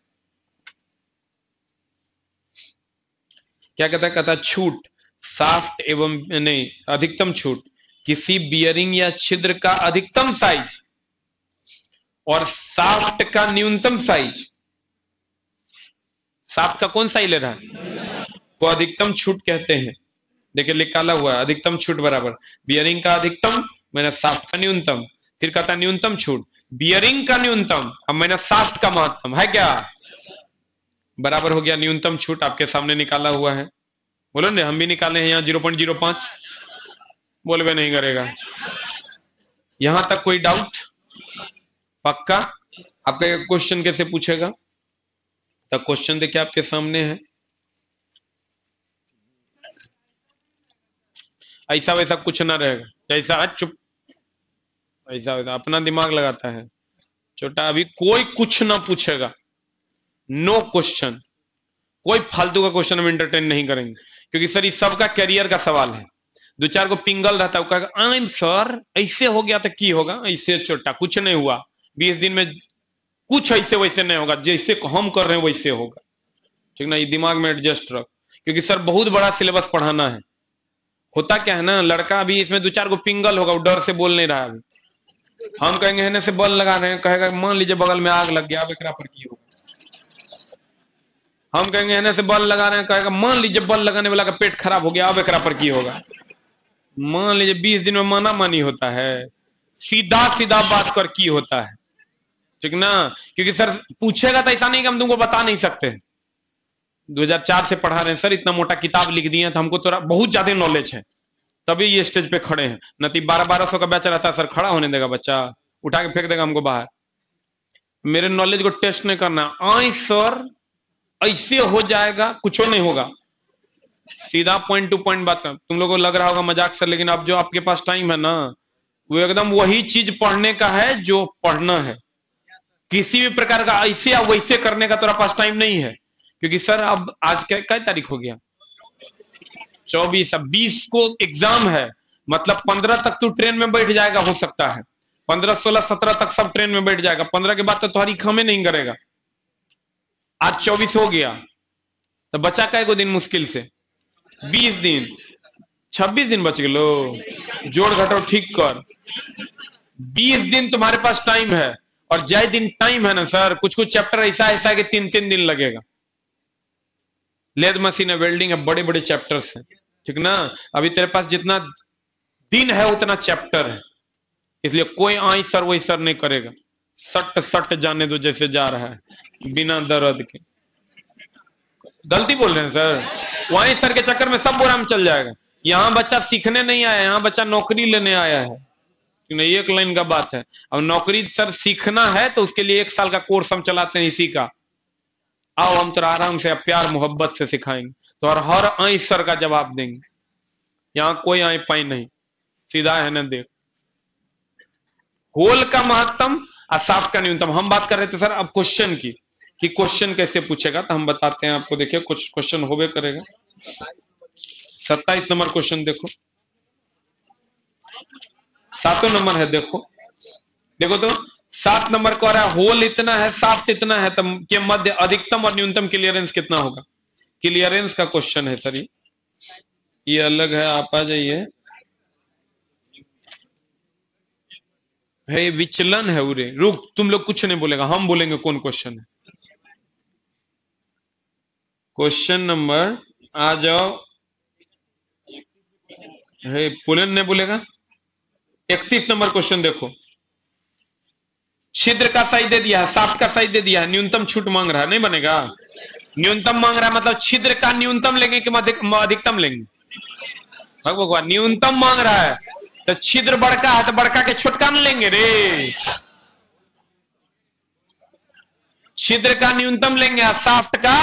क्या कहता है? कहता है छूट साफ्ट एवं नहीं अधिकतम छूट किसी बियरिंग या छिद्र का अधिकतम साइज और साफ्ट का न्यूनतम साइज। साफ्ट का कौन साइज ले रहा है को अधिकतम छूट कहते हैं। देखिए निकाला हुआ है, अधिकतम छूट बराबर बियरिंग का अधिकतम मैंने साफ्ट का न्यूनतम। फिर कहता न्यूनतम छूट बियरिंग का न्यूनतम अब मैंने साफ्ट का महत्तम, है क्या? बराबर हो गया न्यूनतम छूट, आपके सामने निकाला हुआ है। बोलो ना, हम भी निकाले हैं यहाँ 0.05। बोलवे नहीं करेगा। यहां तक कोई डाउट? पक्का? आपका क्वेश्चन कैसे पूछेगा? तो क्वेश्चन देखिए आपके सामने है। ऐसा वैसा कुछ ना रहेगा, जैसा चुप ऐसा वैसा अपना दिमाग लगाता है छोटा। अभी कोई कुछ ना पूछेगा, नो क्वेश्चन, कोई फालतू का क्वेश्चन हम एंटरटेन नहीं करेंगे, क्योंकि सर इस सबका करियर का सवाल है। दो चार को पिंगल रहता है, कहेगा आई एम सर ऐसे हो गया तो की होगा, ऐसे छोटा कुछ नहीं हुआ, 20 दिन में कुछ ऐसे वैसे नहीं होगा, जैसे हम कर रहे हैं वैसे होगा। ठीक ना? ये दिमाग में एडजस्ट रख, क्योंकि सर बहुत बड़ा सिलेबस पढ़ाना है। होता क्या है ना, लड़का अभी इसमें दो चार को पिंगल होगा, वो डर से बोल नहीं रहा है। अभी हम कहेंगे हेने से बल लगा रहे हैं, कहेगा मान लीजिए बगल में आग लग गया, अब एकरा पर की होगा। हम कहेंगे हेने से बल लगा रहे हैं, कहेगा मान लीजिए बल लगाने वाला का पेट खराब हो गया, अब एकरा पर की होगा। मान लीजिए 20 दिन में माना मानी होता है, सीधा सीधा बात कर की होता है। ठीक ना? क्योंकि सर पूछेगा तो ऐसा नहीं कि हम तुमको बता नहीं सकते। 2004 से पढ़ा रहे हैं सर, इतना मोटा किताब लिख दिए तो हमको तो बहुत ज्यादा नॉलेज है, तभी ये स्टेज पे खड़े हैं। नहीं 1200 का बैच रहता है सर, खड़ा होने देगा बच्चा, उठा के फेंक देगा हमको बाहर। मेरे नॉलेज को टेस्ट नहीं करना। आई सर ऐसे हो जाएगा, कुछ नहीं होगा, सीधा पॉइंट टू पॉइंट बात कर। तुम लोगों को लग रहा होगा मजाक सर, लेकिन अब जो आपके पास टाइम है ना, वो एकदम वही चीज पढ़ने का है जो पढ़ना है। किसी भी प्रकार का ऐसे या वैसे करने का तेरा पास टाइम नहीं है, क्योंकि सर अब आज क्या तारीख हो गया, 24। अब 20 को एग्जाम है, मतलब 15 तक तू ट्रेन में बैठ जाएगा, हो सकता है 15, 16, 17 तक सब ट्रेन में बैठ जाएगा, 15 के बाद तो तुम्हारी खमे नहीं करेगा। आज 24 हो गया, तो बचा कै को दिन, मुश्किल से 20 दिन, 26 दिन बच गए लो, जोड़ घटाओ ठीक कर, 20 दिन तुम्हारे पास टाइम है। और जय दिन टाइम है ना सर, कुछ कुछ चैप्टर ऐसा ऐसा है कि 3-3 दिन लगेगा। लेद मशीन है, वेल्डिंग है, बड़े बड़े चैप्टर्स हैं, ठीक ना। अभी तेरे पास जितना दिन है उतना चैप्टर है, इसलिए कोई आई सर वही सर नहीं करेगा, सट सट जाने दो जैसे जा रहा है बिना दर्द के। गलती बोल रहे हैं सर, वहीं सर के चक्कर में सब बोरा में चल जाएगा। यहाँ बच्चा सीखने नहीं आया, यहाँ बच्चा नौकरी लेने आया है, नहीं एक लाइन का बात है। अब नौकरी सर सीखना है तो उसके लिए 1 साल का कोर्स हम चलाते हैं इसी का। आओ हम तो आराम से प्यार मोहब्बत से सिखाएंगे, तो हर आई सर का जवाब देंगे, यहाँ कोई आई पाई नहीं, सीधा है ना। देख, होल का महत्तम और साफ का न्यूनतम हम बात कर रहे थे सर। अब क्वेश्चन की, कि क्वेश्चन कैसे पूछेगा, तो हम बताते हैं आपको। देखिए कुछ क्वेश्चन होबे करेगा। 27 नंबर क्वेश्चन देखो, 7 नंबर है, देखो देखो तो 7 नंबर को आ रहा है, होल इतना है, साफ्ट इतना है, तो के मध्य अधिकतम और न्यूनतम क्लियरेंस कितना होगा। क्लियरेंस का क्वेश्चन है सर, ये अलग है, आप आ जाइए। है विचलन है उरे, रुक, तुम लोग कुछ नहीं बोलेगा, हम बोलेंगे कौन क्वेश्चन है। क्वेश्चन नंबर, आ जाओ, है पुलन नहीं बोलेगा। 31 नंबर क्वेश्चन देखो, छिद्र का साइज दे दिया है, साफ्ट का साइज दे दिया है, न्यूनतम छूट मांग रहा है, नहीं बनेगा। न्यूनतम मांग रहा है, मतलब छिद्र का न्यूनतम लेंगे कि अधिकतम लेंगे। भगवान, न्यूनतम मांग रहा है तो छिद्र बड़का है तो बड़का के छोटका न लेंगे रे, छिद्र का न्यूनतम लेंगे और साफ्ट का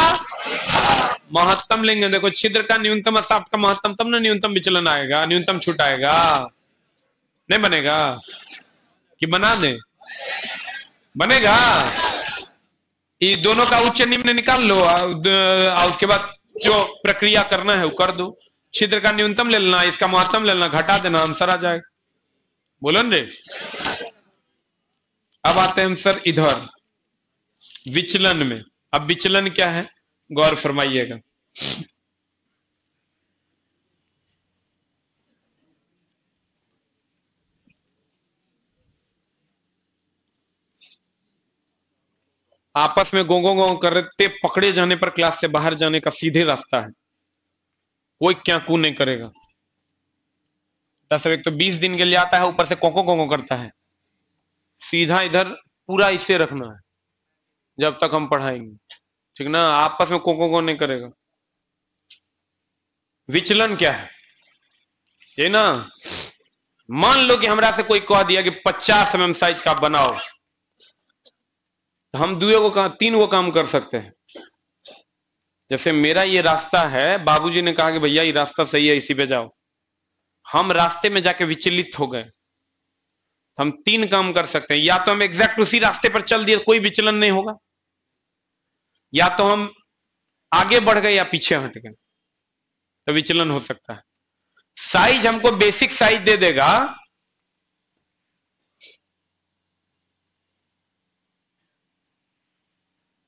महत्तम लेंगे। देखो छिद्र का न्यूनतम और साफ्ट का महत्तम, तब ना न्यूनतम विचलन आएगा, न्यूनतम छूट आएगा। नहीं बनेगा कि बना दे, बनेगा। ये दोनों का उच्च निम्न निकाल लो और उसके बाद जो प्रक्रिया करना है वो कर दो। छिद्र का न्यूनतम ले लेना, इसका महत्तम ले लेना, घटा देना, आंसर आ जाएगा। बोलो रे। अब आते हैं सर इधर विचलन में। अब विचलन क्या है, गौर फरमाइएगा। आपस में गोंगो गो करते पकड़े जाने पर क्लास से बाहर जाने का सीधे रास्ता है, कोई क्या कू नहीं करेगा। दस एक तो 20 दिन के लिए आता है, ऊपर से कोको कोको करता है, सीधा इधर पूरा इसे रखना है जब तक हम पढ़ाएंगे, ठीक ना। आपस में कोको को नहीं करेगा। विचलन क्या है ये ना, मान लो कि हमरा से कोई कह दिया कि 50 mm साइज का बनाओ, तो हम 3 गो काम कर सकते हैं। जैसे मेरा ये रास्ता है, बाबूजी ने कहा कि भैया ये रास्ता सही है, इसी पे जाओ, हम रास्ते में जाके विचलित हो गए, हम 3 काम कर सकते हैं। या तो हम एग्जैक्ट उसी रास्ते पर चल दिए, कोई विचलन नहीं होगा, या तो हम आगे बढ़ गए या पीछे हट गए, तो विचलन हो सकता है। साइज हमको बेसिक साइज दे देगा,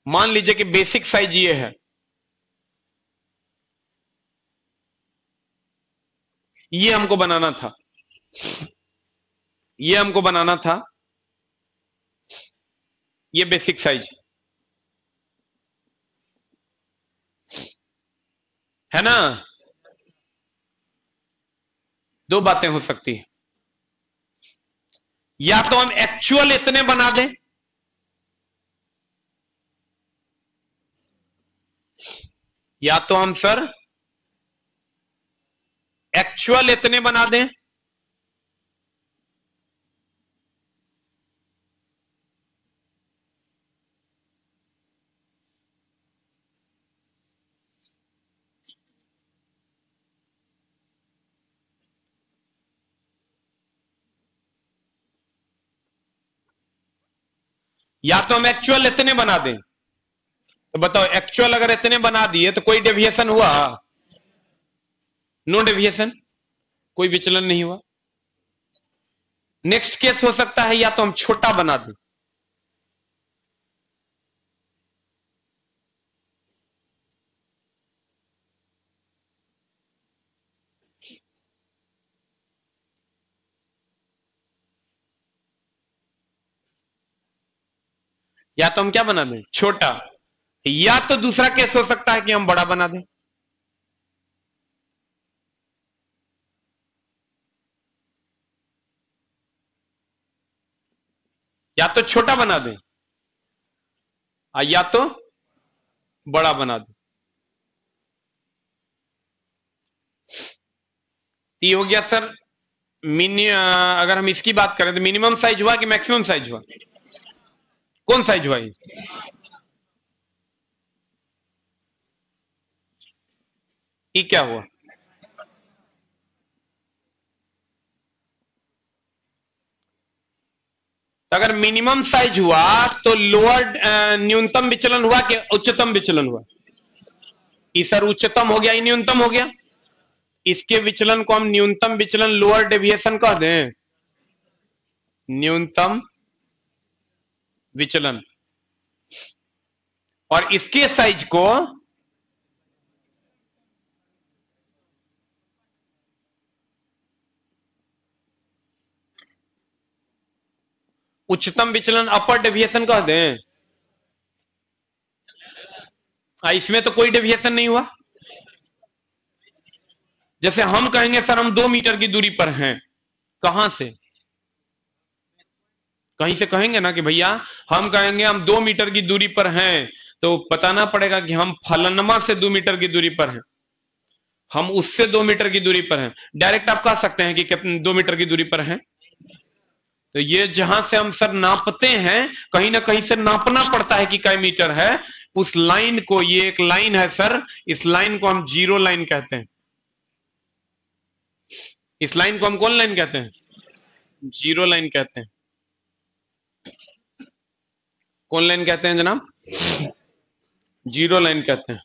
मान लीजिए कि बेसिक साइज ये है, ये हमको बनाना था, ये हमको बनाना था, ये बेसिक साइज है ना। 2 बातें हो सकती है, या तो हम एक्चुअल इतने बना दें, या तो हम सर एक्चुअल इतने बना दें, या तो हम एक्चुअल इतने बना दें, तो बताओ एक्चुअल अगर इतने बना दिए तो कोई डेविएशन हुआ? नो डेविएशन, कोई विचलन नहीं हुआ। नेक्स्ट केस हो सकता है या तो हम छोटा बना दें, या तो हम क्या बना दें? छोटा। या तो दूसरा केस हो सकता है कि हम बड़ा बना दें, या तो छोटा बना दें या तो बड़ा बना दें। ये हो गया सर अगर हम इसकी बात करें तो मिनिमम साइज हुआ कि मैक्सिमम साइज हुआ? कौन साइज हुआ ये क्या हुआ? तो अगर मिनिमम साइज हुआ तो लोअर न्यूनतम विचलन हुआ कि उच्चतम विचलन हुआ? ये सर उच्चतम हो गया, ये न्यूनतम हो गया। इसके विचलन को हम न्यूनतम विचलन लोअर डेविएशन कह दें, न्यूनतम विचलन। और इसके साइज को उच्चतम विचलन अपर डेविएशन कह दें। इसमें तो कोई डेविएशन नहीं हुआ। जैसे हम कहेंगे सर हम 2 मीटर की दूरी पर हैं, कहां से? कहीं से कहेंगे ना कि भैया हम कहेंगे हम 2 मीटर की दूरी पर हैं, तो बताना पड़ेगा कि हम फलनमा से 2 मीटर की दूरी पर हैं, हम उससे 2 मीटर की दूरी पर हैं। डायरेक्ट आप कह सकते हैं कि कितने 2 मीटर की दूरी पर हैं। तो ये जहां से हम सर नापते हैं, कहीं ना कहीं से नापना पड़ता है कि कई मीटर है। उस लाइन को, ये एक लाइन है सर, इस लाइन को हम जीरो लाइन कहते हैं। इस लाइन को हम कौन लाइन कहते हैं? जीरो लाइन कहते हैं। कौन लाइन कहते हैं जनाब? जीरो लाइन कहते हैं।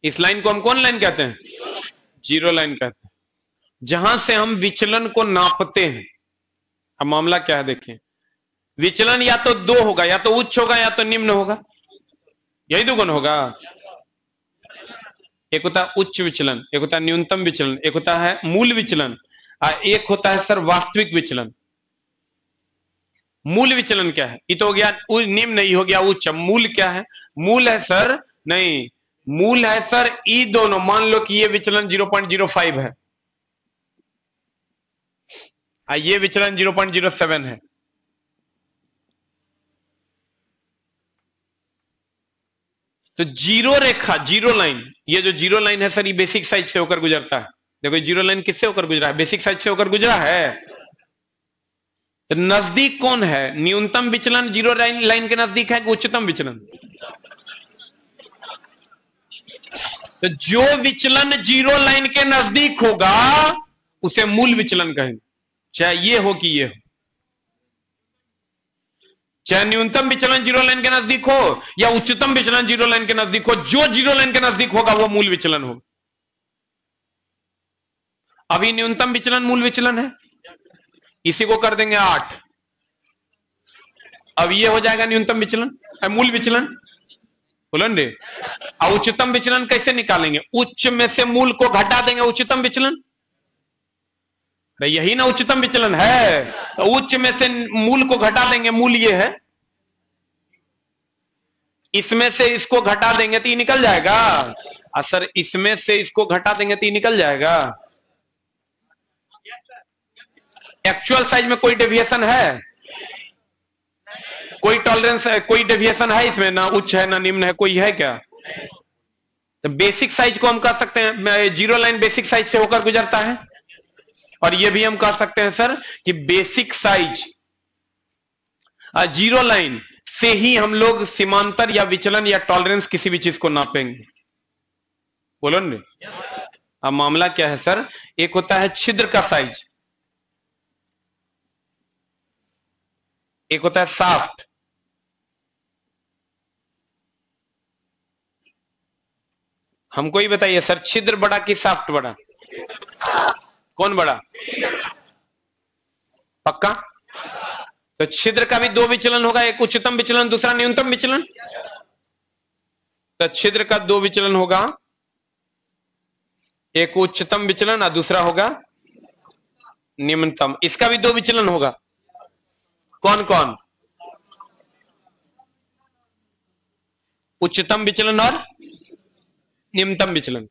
इस लाइन को हम कौन लाइन कहते हैं? जीरो लाइन कहते हैं, जहां से हम विचलन को नापते हैं। अब मामला क्या है देखिए, विचलन या तो 2 होगा, या तो उच्च होगा या तो निम्न होगा, यही 2 गुण होगा। एक होता है उच्च विचलन, एक होता है न्यूनतम विचलन, एक होता है मूल विचलन, और एक होता है सर वास्तविक विचलन। मूल विचलन क्या है? ये तो हो गया निम्न, नहीं हो गया उच्च। मूल क्या है? मूल है सर, नहीं, मूल है सर ई दोनों। मान लो कि ये विचलन 0.05 है, ये विचलन 0.07 है। तो जीरो रेखा, जीरो लाइन, ये जो जीरो लाइन है सर, ये बेसिक साइज से होकर गुजरता है। देखो जीरो लाइन किससे होकर गुजरा है? बेसिक साइज से होकर गुजरा है। तो नजदीक कौन है? न्यूनतम विचलन जीरो लाइन के नजदीक है कि उच्चतम विचलन? तो जो विचलन जीरो लाइन के नजदीक होगा उसे मूल विचलन कहेंगे, चाहे ये हो कि ये हो। चाहे न्यूनतम विचलन जीरो लाइन के नजदीक हो या उच्चतम विचलन जीरो लाइन के नजदीक हो, जो जीरो लाइन के नजदीक होगा वो मूल विचलन होगा। अभी न्यूनतम विचलन मूल विचलन है, इसी को कर देंगे 8। अब ये हो जाएगा न्यूनतम विचलन, मूल विचलन, बोलन रे। और उच्चतम विचलन कैसे निकालेंगे? उच्च में से मूल को घटा देंगे, उच्चतम विचलन। यही ना उच्चतम विचलन है। तो उच्च में से मूल को घटा देंगे, मूल ये है, इसमें से इसको घटा देंगे तो ये निकल जाएगा। सर इसमें से इसको घटा देंगे तो ये निकल जाएगा। एक्चुअल साइज में कोई डेविएशन है? कोई टॉलरेंस है, कोई डेविएशन है इसमें? ना उच्च है ना निम्न है, कोई है क्या? तो बेसिक साइज को हम कह सकते हैं जीरो लाइन बेसिक साइज से होकर गुजरता है। और ये भी हम कह सकते हैं सर कि बेसिक साइज जीरो लाइन से ही हम लोग सीमांतर या विचलन या टॉलरेंस किसी भी चीज को नापेंगे, बोलो ने। अब मामला क्या है सर, एक होता है छिद्र का साइज, एक होता है साफ्ट। हमको ही बताइए सर, छिद्र बड़ा कि साफ्ट बड़ा? कौन बड़ा? पक्का? तो छिद्र का भी दो विचलन होगा, एक उच्चतम विचलन, दूसरा न्यूनतम विचलन। तो छिद्र का दो विचलन होगा, एक उच्चतम विचलन और दूसरा होगा निम्नतम। इसका भी दो विचलन होगा, कौन कौन? उच्चतम विचलन और निम्नतम विचलन,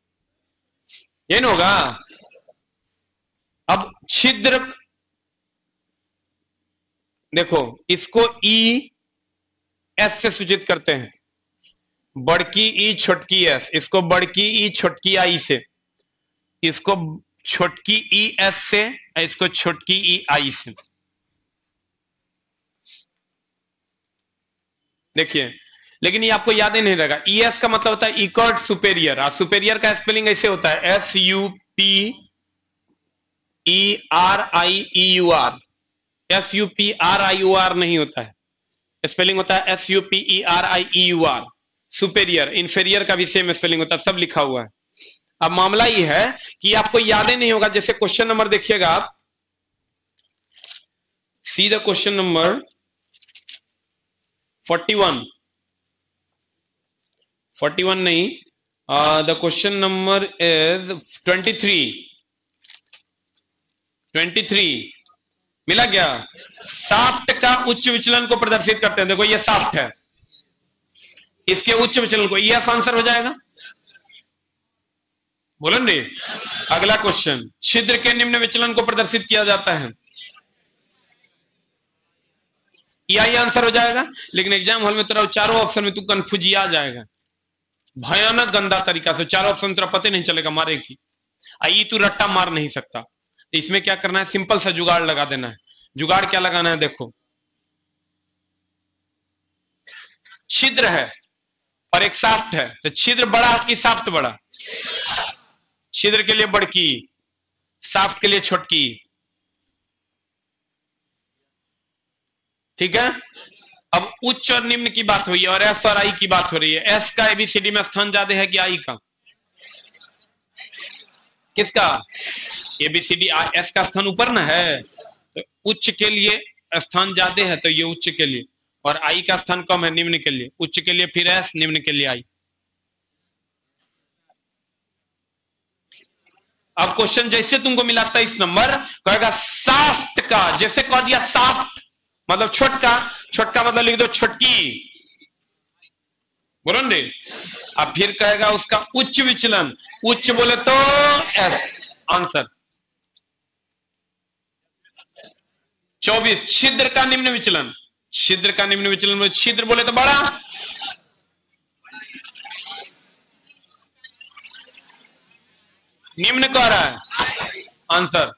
ये ना होगा। अब छिद्र देखो, इसको ई एस से सूचित करते हैं, बड़की ई छोटकी एस, इसको बड़की ई छोटकी आई से, इसको छोटकी ई एस से, इसको छोटकी ई आई से। देखिए, लेकिन ये आपको याद ही नहीं रहेगा। ई एस का मतलब होता है इकॉर्ड सुपेरियर, और सुपेरियर का स्पेलिंग ऐसे होता है SUPERIEUR। SUPRIUR नहीं होता है, स्पेलिंग होता है SUPERIEUR। सुपेरियर, इंफेरियर का भी सेम स्पेलिंग होता है, सब लिखा हुआ है। अब मामला ये है कि आपको याद ही नहीं होगा। जैसे क्वेश्चन नंबर देखिएगा आप, सी द क्वेश्चन नंबर 41 नहीं, द क्वेश्चन नंबर इज 23 मिला क्या? साफ्ट का उच्च विचलन को प्रदर्शित करते हैं। देखो ये साफ्ट है, इसके उच्च विचलन को यह आंसर हो जाएगा। बोलो नहीं। अगला क्वेश्चन, छिद्र के निम्न विचलन को प्रदर्शित किया जाता है, यही आंसर हो जाएगा। लेकिन एग्जाम हॉल में तेरा चारों ऑप्शन में तू कंफ्यूज आ जाएगा, भयानक गंदा तरीका से। चारों ऑप्शन तेरा पता नहीं चलेगा मारे की, आई तू रट्टा मार नहीं सकता। इसमें क्या करना है, सिंपल सा जुगाड़ लगा देना है। जुगाड़ क्या लगाना है, देखो छिद्र है और एक साफ्ट है, तो छिद्र बड़ा कि साफ्ट बड़ा? छिद्र के लिए बड़की, साफ्ट के लिए छोटकी, ठीक है। अब उच्च और निम्न की बात हुई है और एस और आई की बात हो रही है। एस का एबीसीडी में स्थान ज्यादा है कि आई का? किसका? एबीसीडी एस का स्थान ऊपर ना है, तो उच्च के लिए स्थान ज्यादा है, तो ये उच्च के लिए, और आई का स्थान कम है निम्न के लिए। उच्च के लिए फिर एस, निम्न के लिए आई। अब क्वेश्चन जैसे तुमको मिला 23 नंबर, कहेगा साफ्ट का, जैसे कह दिया साफ्ट मतलब छोटका, छोटका मतलब लिख दो छोटकी, बोलो ने। अब फिर कहेगा उसका उच्च विचलन, उच्च बोले तो एस, आंसर 24। छिद्र का निम्न विचलन, छिद्र का निम्न विचलन, छिद्र बोले तो बड़ा, निम्न कह रहा है, आंसर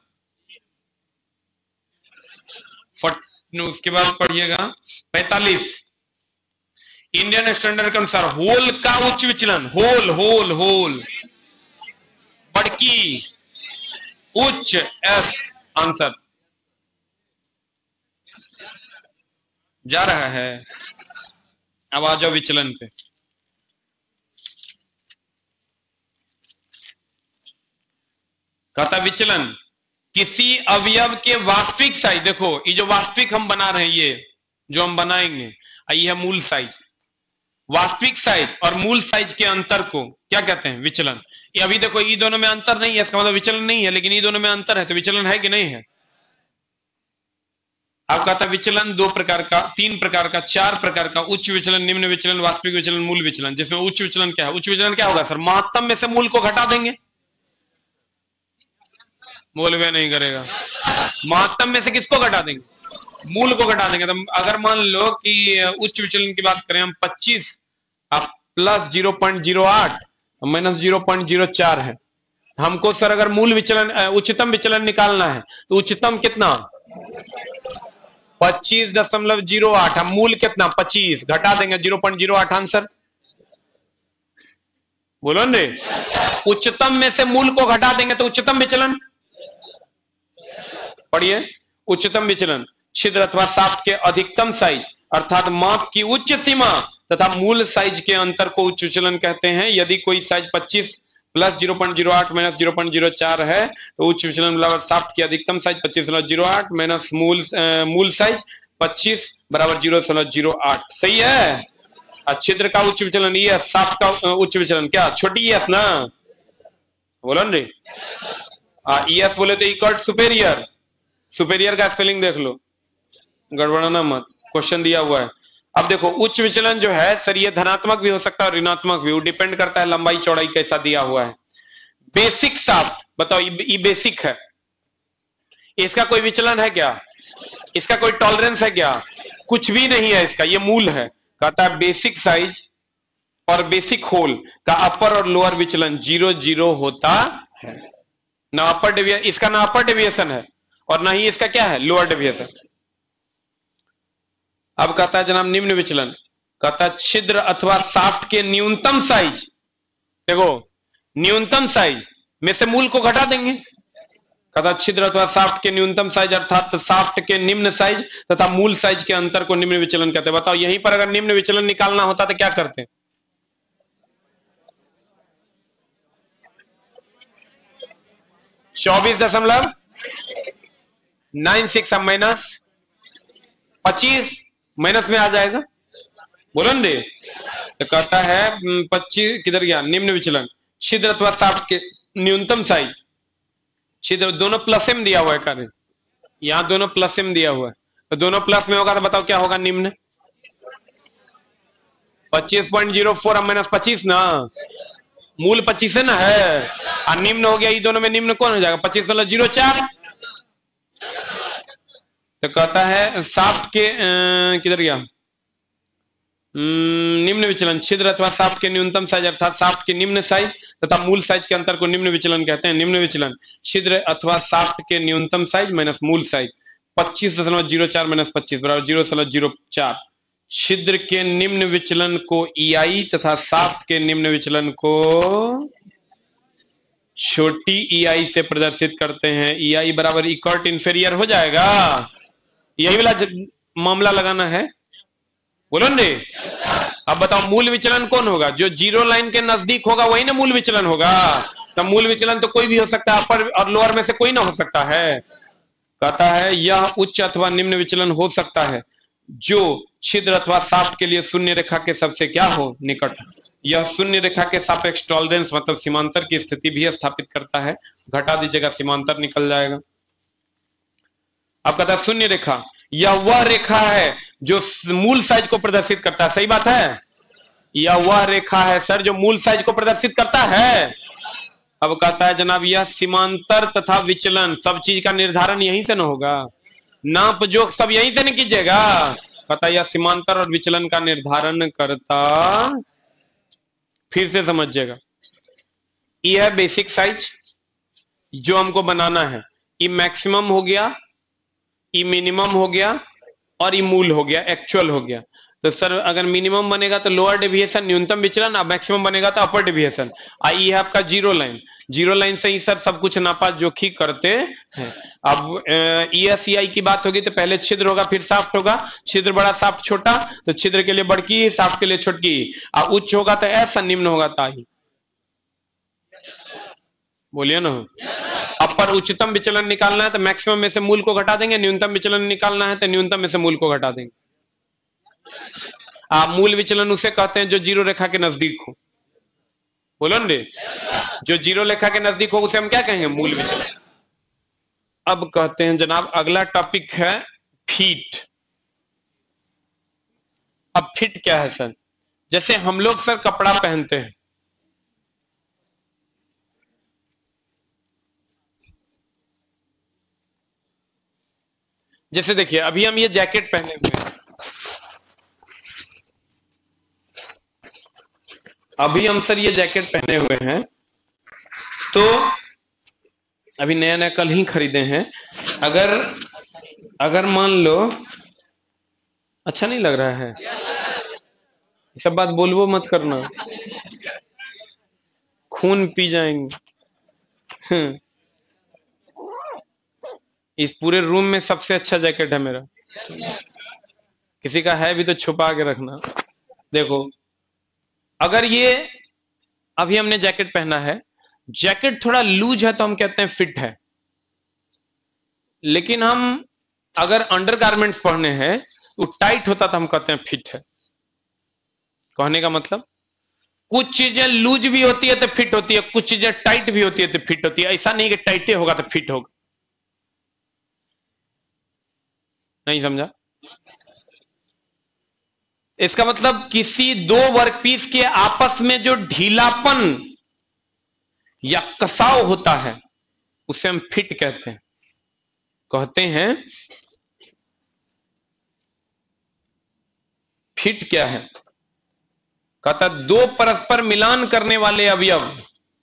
उसके बाद पढ़िएगा 45। इंडियन स्टैंडर्ड के अनुसार होल का उच्च विचलन, होल होल होल बड़की उच्च एस, आंसर जा रहा है। अब आ जाओ विचलन पे। कहता विचलन किसी अवयव के वास्तविक साइज, देखो ये जो वास्तविक हम बना रहे हैं, ये जो हम बनाएंगे, ये है मूल साइज। वास्तविक साइज और मूल साइज के अंतर को क्या कहते हैं? विचलन। ये अभी देखो ये दोनों में अंतर नहीं है, इसका मतलब विचलन नहीं है, लेकिन ये दोनों में अंतर है, तो विचलन है कि नहीं है? अब कहता विचलन दो प्रकार का, तीन प्रकार का, चार प्रकार का, उच्च विचलन, निम्न विचलन, वास्तविक विचलन, मूल विचलन। जिसमें उच्च विचलन क्या है? उच्च विचलन क्या होगा सर? महत्तम में से मूल को घटा देंगे। बोलवे नहीं करेगा। महत्तम में से किसको घटा देंगे? मूल को घटा देंगे। तो अगर मान लो कि उच्च विचलन की बात करें हम 25 प्लस 0.08 माइनस 0.04 है, हमको सर अगर मूल विचलन उच्चतम विचलन निकालना है तो उच्चतम कितना? 25.08। हम मूल कितना? 25 घटा देंगे 0.08, आंसर बोलो ने, उच्चतम में से मूल को घटा देंगे तो उच्चतम विचलन, पढ़िए, उच्चतम विचलन छिद्र अथवा शाफ्ट के अधिकतम साइज अर्थात माप की उच्च सीमा तथा मूल साइज के अंतर को उच्च विचलन कहते हैं। यदि कोई साइज 25 प्लस 0.08 माइनस 0.04 है तो उच्च विचलन बराबर शाफ्ट की अधिकतम साइज 25.08 माइनस मूल साइज 25 बराबर 0.08। सही है। छिद्र का उच्च विचलन ये, शाफ्ट का उच्च विचलन क्या, छोटी एस ना, बोलो ना एस बोले तो इक्वल सुपेरियर, सुपेरियर का स्पेलिंग देख लो, गड़बड़ाना मत, क्वेश्चन दिया हुआ है। अब देखो उच्च विचलन जो है सर ये धनात्मक भी हो सकता है और ऋणात्मक भी, डिपेंड करता है लंबाई चौड़ाई कैसा दिया हुआ है। बेसिक शाफ्ट बताओ, ये बेसिक है, इसका कोई विचलन है क्या, इसका कोई टॉलरेंस है क्या, कुछ भी नहीं है इसका, ये मूल है। कहता है बेसिक साइज और बेसिक होल का अपर और लोअर विचलन 0-0 होता है। ना अपर डेविएशन, इसका ना अपर डेविएशन है और ना ही इसका क्या है, लोअर डेविएशन। अब कहता है जनाब निम्न विचलन, कहता है छिद्र अथवा शाफ्ट के न्यूनतम साइज, देखो न्यूनतम साइज में से मूल को घटा देंगे। कहता है छिद्र अथवा शाफ्ट के न्यूनतम साइज अर्थात शाफ्ट के निम्न साइज तथा मूल साइज के अंतर को निम्न विचलन कहते हैं। बताओ यहीं पर अगर निम्न विचलन निकालना होता तो क्या करते हैं, 24.96 माइनस 25 माइनस में आ जाएगा, बोलो न रे। तो कहता है 25 किधर गया, निम्न विचलन छिद्र अथवा शाफ्ट के न्यूनतम साइज, छिद्र दोनों प्लस में दिया हुआ है कार्य, यहां दोनों प्लस में दिया हुआ है, तो दोनों प्लस में होगा तो बताओ क्या होगा, निम्न 25.04 माइनस 25 ना, मूल 25 है ना है, और निम्न हो गया, ये दोनों में निम्न कौन हो जाएगा 25.04। तो कहता है शाफ्ट के किधर गया, निम्न विचलन छिद्र अथवा शाफ्ट के न्यूनतम साइज अर्थात शाफ्ट के निम्न साइज तथा मूल साइज के अंतर को निम्न विचलन कहते हैं। निम्न विचलन छिद्र अथवा शाफ्ट के न्यूनतम साइज माइनस मूल साइज 25.04 माइनस 25 बराबर 0.04। छिद्र के निम्न विचलन को EI तथा शाफ्ट के निम्न विचलन को छोटी EI से प्रदर्शित करते हैं। EI बराबर इक्वल इंफेरियर हो जाएगा, यही वाला मामला लगाना है, बोलो ने। अब बताओ मूल विचलन कौन होगा, जो जीरो लाइन के नजदीक होगा वही ना मूल विचलन होगा। तो मूल विचलन तो कोई भी हो सकता है, अपर और लोअर में से कोई ना हो सकता है। कहता है यह उच्च अथवा निम्न विचलन हो सकता है जो छिद्र अथवा शाफ्ट के लिए शून्य रेखा के सबसे क्या हो, निकट। यह शून्य रेखा के सापेक्ष टॉलरेंस मतलब सीमांतर की स्थिति भी स्थापित करता है। घटा दीजिएगा, सीमांतर निकल जाएगा। अब कहता है शून्य रेखा, यह वह रेखा है जो मूल साइज को प्रदर्शित करता है। सही बात है, यह वह रेखा है सर जो मूल साइज को प्रदर्शित करता है। अब कहता है जनाब यह सीमांतर तथा विचलन सब चीज का निर्धारण यहीं से न होगा, नाप जोख सब यहीं से न कीजिएगा। कहता है यह सीमांतर और विचलन का निर्धारण करता, फिर से समझिएगा, ये है बेसिक साइज जो हमको बनाना है। ये मैक्सिमम हो गया, ये मिनिमम हो गया और ये मूल हो गया, एक्चुअल हो गया। तो सर अगर मिनिमम बनेगा तो लोअर डेविएशन न्यूनतम विचलन, अब मैक्सिमम बनेगा तो अपर डेविएशन। ये है आपका जीरो लाइन, जीरो लाइन से ही सर सब कुछ नापा जोखी करते हैं। अब ESEI की बात होगी तो पहले छिद्र होगा फिर शाफ्ट होगा, छिद्र बड़ा शाफ्ट छोटा, तो छिद्र के लिए बड़की शाफ्ट के लिए छोटकी। उच्च होगा तो ऐसा, निम्न होगा तो आई, बोलिए ना। अपर उच्चतम विचलन निकालना है तो मैक्सिमम में से मूल को घटा देंगे, न्यूनतम विचलन निकालना है तो न्यूनतम में से मूल को घटा देंगे। मूल विचलन उसे कहते हैं जो जीरो रेखा के नजदीक हो, बोलो न रे। जो जीरो रेखा के नजदीक हो उसे हम क्या कहेंगे, मूल विचलन। अब कहते हैं जनाब अगला टॉपिक है फीट। अब फिट क्या है सर, जैसे हम लोग सर कपड़ा पहनते हैं, जैसे देखिए अभी हम ये जैकेट पहने हुए हैं, अभी हम सर ये जैकेट पहने हुए हैं, तो अभी नया नया कल ही खरीदे हैं। अगर मान लो अच्छा नहीं लग रहा है, सब बात बोलबो मत करना, खून पी जाएंगे। इस पूरे रूम में सबसे अच्छा जैकेट है मेरा। किसी का है भी तो छुपा के रखना। देखो, अगर ये अभी हमने जैकेट पहना है, जैकेट थोड़ा लूज है तो हम कहते हैं फिट है, लेकिन हम अगर अंडरगारमेंट्स पहने हैं तो टाइट होता तो हम कहते हैं फिट है। कहने का मतलब, कुछ चीजें लूज भी होती है तो फिट होती है, कुछ चीजें टाइट भी होती है तो फिट होती है। ऐसा नहीं कि टाइटे होगा तो फिट होगा। नहीं समझा? इसका मतलब किसी दो वर्कपीस के आपस में जो ढीलापन या कसाव होता है उसे हम फिट कहते हैं। कहते हैं फिट क्या है? कहता दो परस्पर मिलान करने वाले अवयव।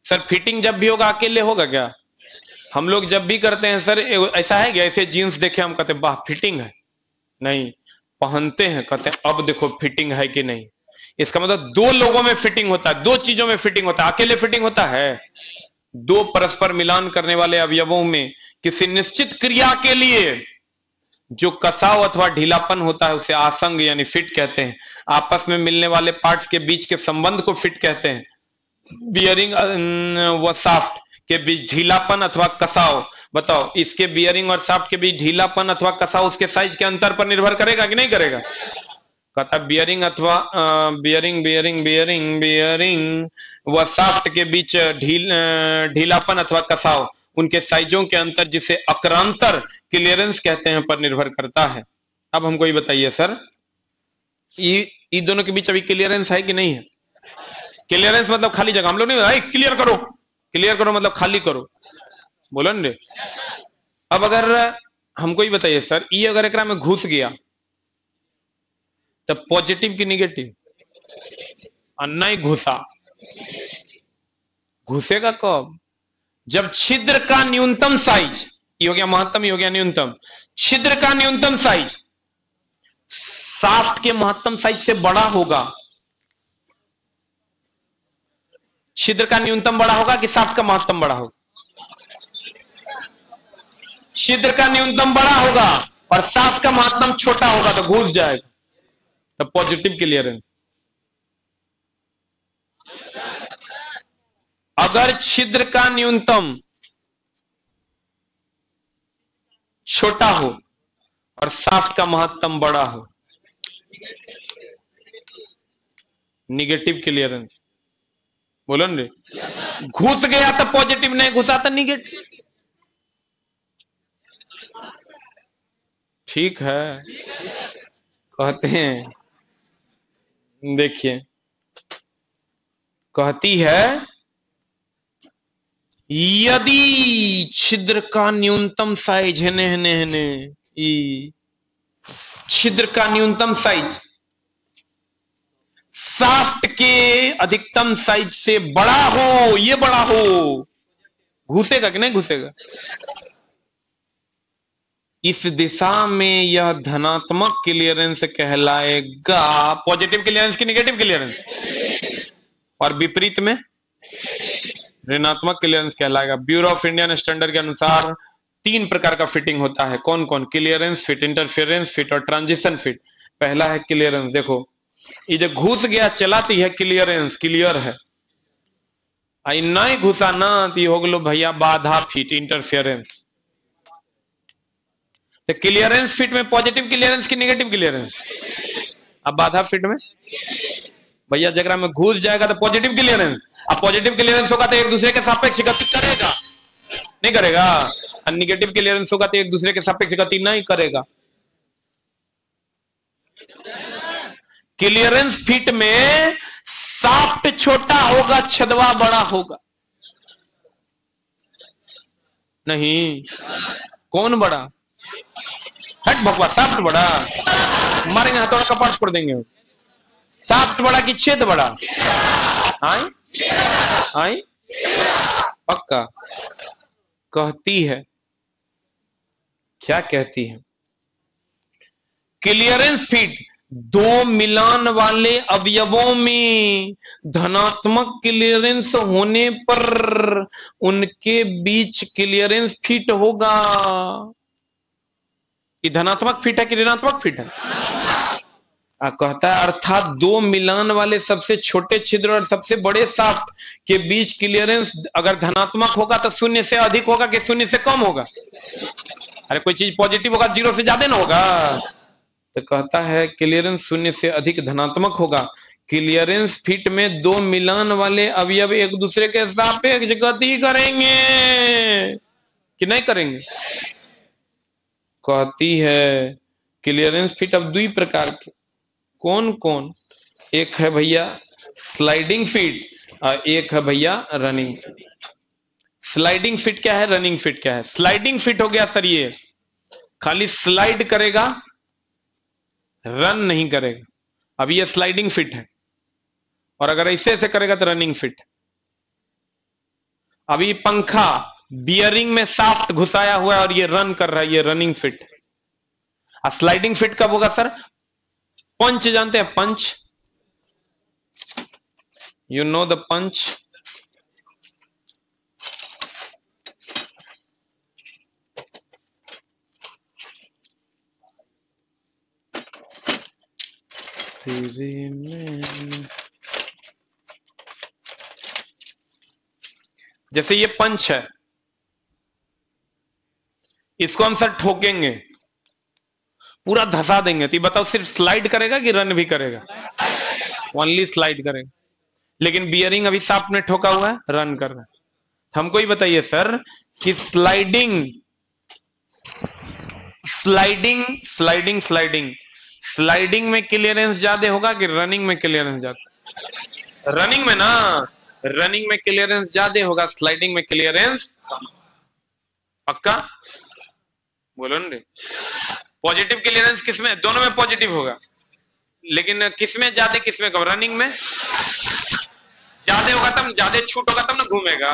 सर फिटिंग जब भी होगा अकेले होगा क्या? हम लोग जब भी करते हैं सर, ऐसा है क्या ऐसे जीन्स देखे हम कहते वाह फिटिंग है? नहीं, पहनते हैं कहते हैं अब देखो फिटिंग है कि नहीं। इसका मतलब दो लोगों में फिटिंग होता है, दो चीजों में फिटिंग होता है। अकेले फिटिंग होता है? दो परस्पर मिलान करने वाले अवयवों में किसी निश्चित क्रिया के लिए जो कसाव अथवा ढीलापन होता है उसे आसंग यानी फिट कहते हैं। आपस में मिलने वाले पार्ट्स के बीच के संबंध को फिट कहते हैं। बियरिंग व शाफ्ट के बीच ढीलापन अथवा कसाव, बताओ इसके बियरिंग और शाफ्ट के बीच ढीलापन अथवा कसाव उसके साइज के अंतर पर निर्भर करेगा कि नहीं करेगा? कहता बियरिंग अथवा बियरिंग बियरिंग बियरिंग बियरिंग व शाफ्ट के बीच ढीलापन अथवा कसाव उनके साइजों के अंतर, जिसे अक्रांतर क्लियरेंस कहते हैं, पर निर्भर करता है। अब हमको ये बताइए सर, ये दोनों के बीच अभी क्लियरेंस है कि नहीं है? क्लियरेंस मतलब खाली जगह। हम लोग नहीं क्लियर करो, क्लियर करो मतलब खाली करो, बोलो ना। अब अगर हमको ये बताइए सर, ये अगर एकरा में घुस गया तब पॉजिटिव की निगेटिव? और नहीं घुसा, घुसेगा कब? जब छिद्र का न्यूनतम साइज, ये हो गया महत्तम, ये हो गया न्यूनतम, छिद्र का न्यूनतम साइज शाफ्ट के महत्तम साइज से बड़ा होगा। छिद्र का न्यूनतम बड़ा होगा कि शाफ्ट का महत्तम बड़ा होगा? छिद्र का न्यूनतम बड़ा होगा और शाफ्ट का महत्तम छोटा होगा तो घुस जाएगा, तब पॉजिटिव क्लियरेंस। अगर छिद्र का न्यूनतम छोटा हो और शाफ्ट का महत्तम बड़ा हो, निगेटिव क्लियरेंस। बोलो ना, घुस गया तो पॉजिटिव, नहीं घुसा तो निगेटिव। ठीक है, कहते हैं, देखिए कहती है यदि छिद्र का न्यूनतम साइज है छिद्र का न्यूनतम साइज शाफ्ट के अधिकतम साइज से बड़ा हो, ये बड़ा हो, घुसेगा कि नहीं घुसेगा? इस दिशा में यह धनात्मक क्लियरेंस कहलाएगा। पॉजिटिव क्लियरेंस की निगेटिव क्लियरेंस? और विपरीत में ऋणात्मक क्लियरेंस कहलाएगा। ब्यूरो ऑफ इंडियन स्टैंडर्ड के अनुसार 3 प्रकार का फिटिंग होता है। कौन कौन? क्लियरेंस फिट, इंटरफेरेंस फिट और ट्रांजिशन फिट। पहला है क्लियरेंस। देखो ये जो घुस गया चलाती है क्लियरेंस, क्लियर है। आई नहीं घुसा ना तो हो गलो भैया बाधा फिट, इंटरफेरेंस। तो क्लियरेंस फिट में पॉजिटिव क्लियरेंस की निगेटिव क्लियरेंस? अब बाधा फिट में भैया जगह में घुस जाएगा तो पॉजिटिव क्लियरेंस। अब पॉजिटिव क्लियरेंस होगा तो एक दूसरे के सापेक्ष गति करेगा, नहीं करेगा? और निगेटिव क्लियरेंस होगा तो एक दूसरे के सापेक्ष गति नहीं करेगा। क्लियरेंस फिट में शाफ्ट छोटा होगा, छदवा बड़ा होगा। नहीं, कौन बड़ा? हट भगवा, शाफ्ट बड़ा। मारेंगे हथौड़ा कपाट फोड़ देंगे। शाफ्ट बड़ा कि छेद बड़ा? आई आई पक्का। कहती है, क्या कहती है? क्लियरेंस फिट दो मिलान वाले अवयवों में धनात्मक क्लियरेंस होने पर उनके बीच क्लियरेंस फिट होगा। कि धनात्मक फिट है कि ऋणात्मक फिट है? कहता है अर्थात दो मिलान वाले सबसे छोटे छिद्र और सबसे बड़े शाफ्ट के बीच क्लियरेंस अगर धनात्मक होगा तो शून्य से अधिक होगा कि शून्य से कम होगा? अरे कोई चीज पॉजिटिव होगा जीरो से ज्यादा ना होगा। तो कहता है क्लियरेंस शून्य से अधिक धनात्मक होगा। क्लियरेंस फिट में दो मिलान वाले अवयव एक दूसरे के सापेक्ष गति करेंगे कि नहीं करेंगे? कहती है क्लियरेंस फिट अब दुई प्रकार के। कौन कौन? एक है भैया स्लाइडिंग फिट और एक है भैया रनिंग फिट। स्लाइडिंग फिट क्या है, रनिंग फिट क्या है? स्लाइडिंग फिट हो गया सर ये खाली स्लाइड करेगा, रन नहीं करेगा। अभी ये स्लाइडिंग फिट है और अगर ऐसे ऐसे करेगा तो रनिंग फिट। अभी पंखा बियरिंग में शाफ्ट घुसाया हुआ है और ये रन कर रहा है, ये रनिंग फिट। स्लाइडिंग फिट कब होगा सर? पंच जानते हैं? पंच, यू नो द पंच। जैसे ये पंच है, इसको हम सर ठोकेंगे, पूरा धसा देंगे, तो ये बताओ सिर्फ स्लाइड करेगा कि रन भी करेगा? ओनली स्लाइड करेगा। लेकिन बियरिंग अभी शाफ्ट में ठोका हुआ है, रन कर रहा है। हमको ही बताइए सर कि sliding sliding sliding sliding sliding में क्लियरेंस ज्यादा होगा कि रनिंग में क्लियरेंस ज्यादा? रनिंग में ना, रनिंग में क्लियरेंस ज्यादा होगा, स्लाइडिंग में क्लियरेंस कम। पक्का बोलो ना। पॉजिटिव क्लियरेंस किसमें? दोनों में पॉजिटिव होगा, लेकिन किसमें ज्यादा किसमें कम? रनिंग में ज्यादा होगा, तब ज्यादा छूट होगा तब ना घूमेगा।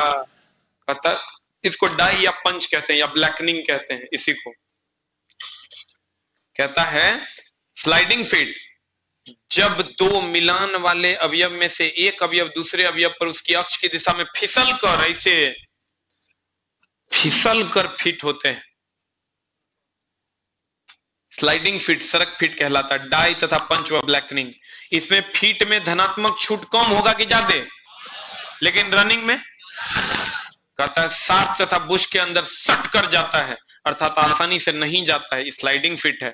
कहता इसको डाई या पंच कहते हैं या ब्लैकनिंग कहते हैं इसी को। कहता है स्लाइडिंग फिट जब दो मिलान वाले अवयव में से एक अवयव दूसरे अवयव पर उसकी अक्ष की दिशा में फिसल कर, ऐसे फिसल कर फिट होते हैं, स्लाइडिंग फिट सरक फिट कहलाता है। डाई तथा पंच व ब्लैकनिंग, इसमें फीट में धनात्मक छूट कम होगा कि ज्यादा? लेकिन रनिंग में कहता है शाफ्ट तथा बुश के अंदर सट कर जाता है, अर्थात आसानी से नहीं जाता है, स्लाइडिंग फिट है।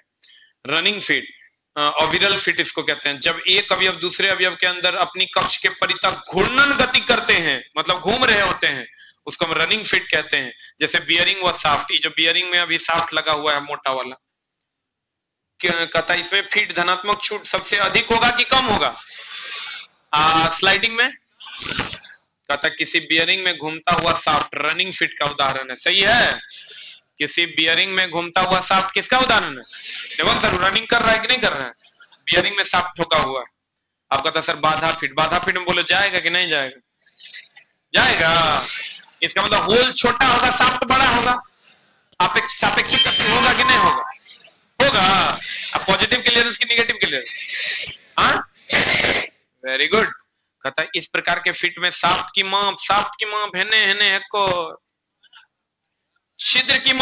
रनिंग फिट ऑर्बिटल फिट इसको कहते हैं, जब एक अवयव दूसरे अवयव के अंदर अपनी कक्ष के परितः घूर्णन गति करते हैं, मतलब घूम रहे होते हैं, उसको हम रनिंग फिट कहते हैं। जैसे बियरिंग व शाफ्ट, जो बियरिंग में अभी शाफ्ट लगा हुआ है मोटा वाला, कहता है इसमें फीट धनात्मक छूट सबसे अधिक होगा कि कम होगा? स्लाइडिंग में कहता किसी बियरिंग में घूमता हुआ शाफ्ट रनिंग फिट का उदाहरण है। सही है, किसी बियरिंग में घूमता हुआ शाफ्ट किसका उदाहरण है? देखो सर रनिंग कर रहा है कि नहीं कर रहा है? बियरिंग में शाफ्ट ठोका हुआ है। आप कहता सर बाधा फिट, बाधा फिट में बोलो जाएगा कि नहीं जाएगा? जाएगा। इसका मतलब होल छोटा होगा, शाफ्ट बड़ा होगा, सापेक्षिक गति होगा कि नहीं होगा? होगा। अब पॉजिटिव क्लियरेंस की नेगेटिव क्लियरेंस? हाँ, वेरी गुड। कहता है इस प्रकार के फिट में शाफ्ट की माप है को छिद्र की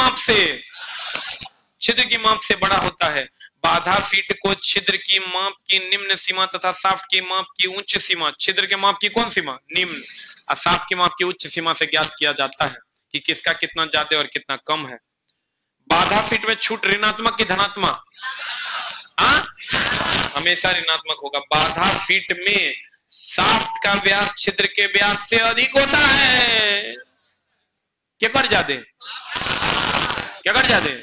माप से बड़ा होता है। बाधा फिट को छिद्र की माप की निम्न सीमा तथा शाफ्ट की माप की उच्च सीमा, छिद्र के माप की कौन सीमा? निम्न, और शाफ्ट की माप की उच्च सीमा से ज्ञात किया जाता है कि किसका कितना ज्यादा और कितना कम है। बाधा फिट में छूट ऋणात्मक की धनात्मक? हमेशा ऋणात्मक होगा। बाधा फिट में शाफ्ट का व्यास छिद्र के व्यास से अधिक होता है। क्या कर जाते? क्या कर जाते?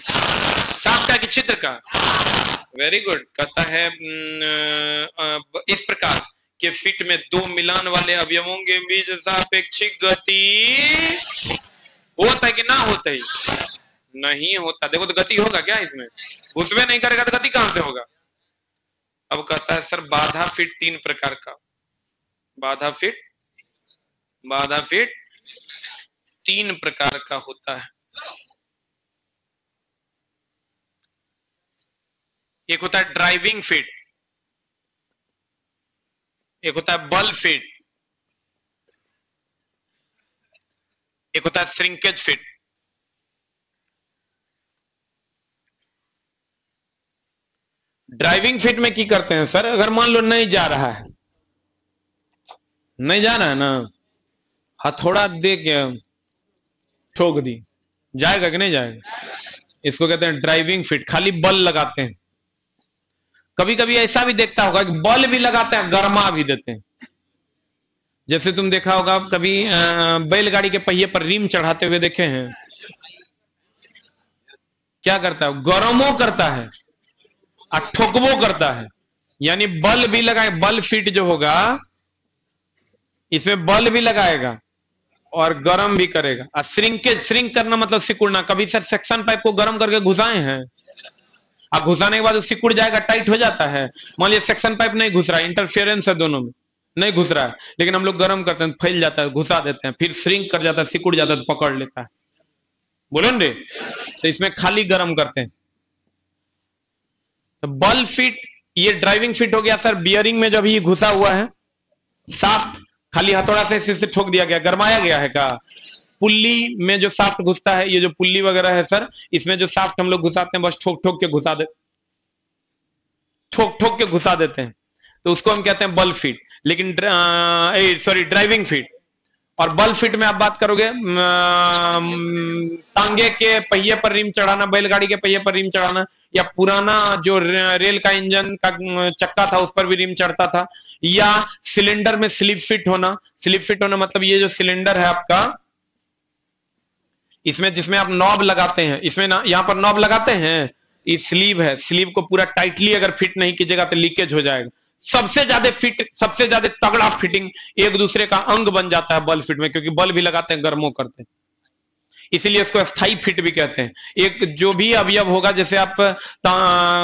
शाफ्ट का कि छिद्र का? Very good. कहता है इस प्रकार के फिट में दो मिलान वाले अवयवों के बीच सापेक्षिक गति होता है कि ना होता है? नहीं होता। देखो तो गति होगा क्या इसमें? उसमें नहीं करेगा तो गति कहां से होगा? अब कहता है सर बाधा फिट तीन प्रकार का। बाधा फिट तीन प्रकार का होता है। एक होता है ड्राइविंग फिट, एक होता है बल फिट, एक होता है श्रिंकेज फिट। ड्राइविंग फिट में की करते हैं सर, अगर मान लो नहीं जा रहा है, नहीं जा रहा है ना, हथौड़ा दे के ठोक दी, जाएगा कि नहीं जाएगा? इसको कहते हैं ड्राइविंग फिट, खाली बल लगाते हैं। कभी कभी ऐसा भी देखता होगा कि बल भी लगाते हैं, गरमा भी देते हैं। जैसे तुम देखा होगा कभी बैलगाड़ी के पहिए पर रीम चढ़ाते हुए देखे हैं, क्या करता है? गरमो करता है और ठोकबो करता है, यानी बल भी लगाए। बल फिट जो होगा इसमें बल भी लगाएगा और गरम भी करेगा। और श्रिंक करना मतलब सिकुड़ना। कभी सर सेक्शन पाइप को गरम करके घुसाए हैं, अब घुसाने के बाद वो सिकुड़ जाएगा, टाइट हो जाता है। मान लीजिए सेक्शन पाइप नहीं घुस रहा है, इंटरफेरेंस है दोनों में, नहीं घुस रहा है, लेकिन हम लोग गर्म करते हैं, फैल जाता है, घुसा देते हैं, फिर श्रिंक कर जाता है, सिकुड़ जाता है तो पकड़ लेता है। बोलो रे, तो इसमें खाली गर्म करते हैं। तो बल फिट ये ड्राइविंग फिट हो गया सर। बियरिंग में जब ये घुसा हुआ है, साफ्ट खाली हथौड़ा से इसे ठोक दिया गया, गरमाया गया है का। पुल्ली में जो साफ्ट घुसता है, ये जो पुल्ली वगैरह है सर, इसमें जो साफ्ट हम लोग घुसाते हैं, बस ठोक ठोक के घुसा दे, ठोक ठोक के घुसा देते हैं, तो उसको हम कहते हैं बल फिट। लेकिन सॉरी ड्राइविंग फिट। और बल फिट में आप बात करोगे तांगे के पहिए पर रिम चढ़ाना, बैलगाड़ी के पहिए पर रिम चढ़ाना, या पुराना जो रेल का इंजन का चक्का था उस पर भी रिम चढ़ता था, या सिलेंडर में स्लिप फिट होना। स्लिप फिट होना मतलब ये जो सिलेंडर है आपका, इसमें जिसमें आप नॉब लगाते हैं, इसमें ना यहां पर नॉब लगाते हैं, ये स्लीव है, स्लीव को पूरा टाइटली अगर फिट नहीं कीजिएगा तो लीकेज हो जाएगा। सबसे ज्यादा फिट, सबसे ज्यादा तगड़ा फिटिंग एक दूसरे का अंग बन जाता है बल फिट में, क्योंकि बल भी लगाते हैं, गर्मों करते हैं, इसीलिए इसको स्थायी फिट भी कहते हैं। एक जो भी अवयव होगा, जैसे आप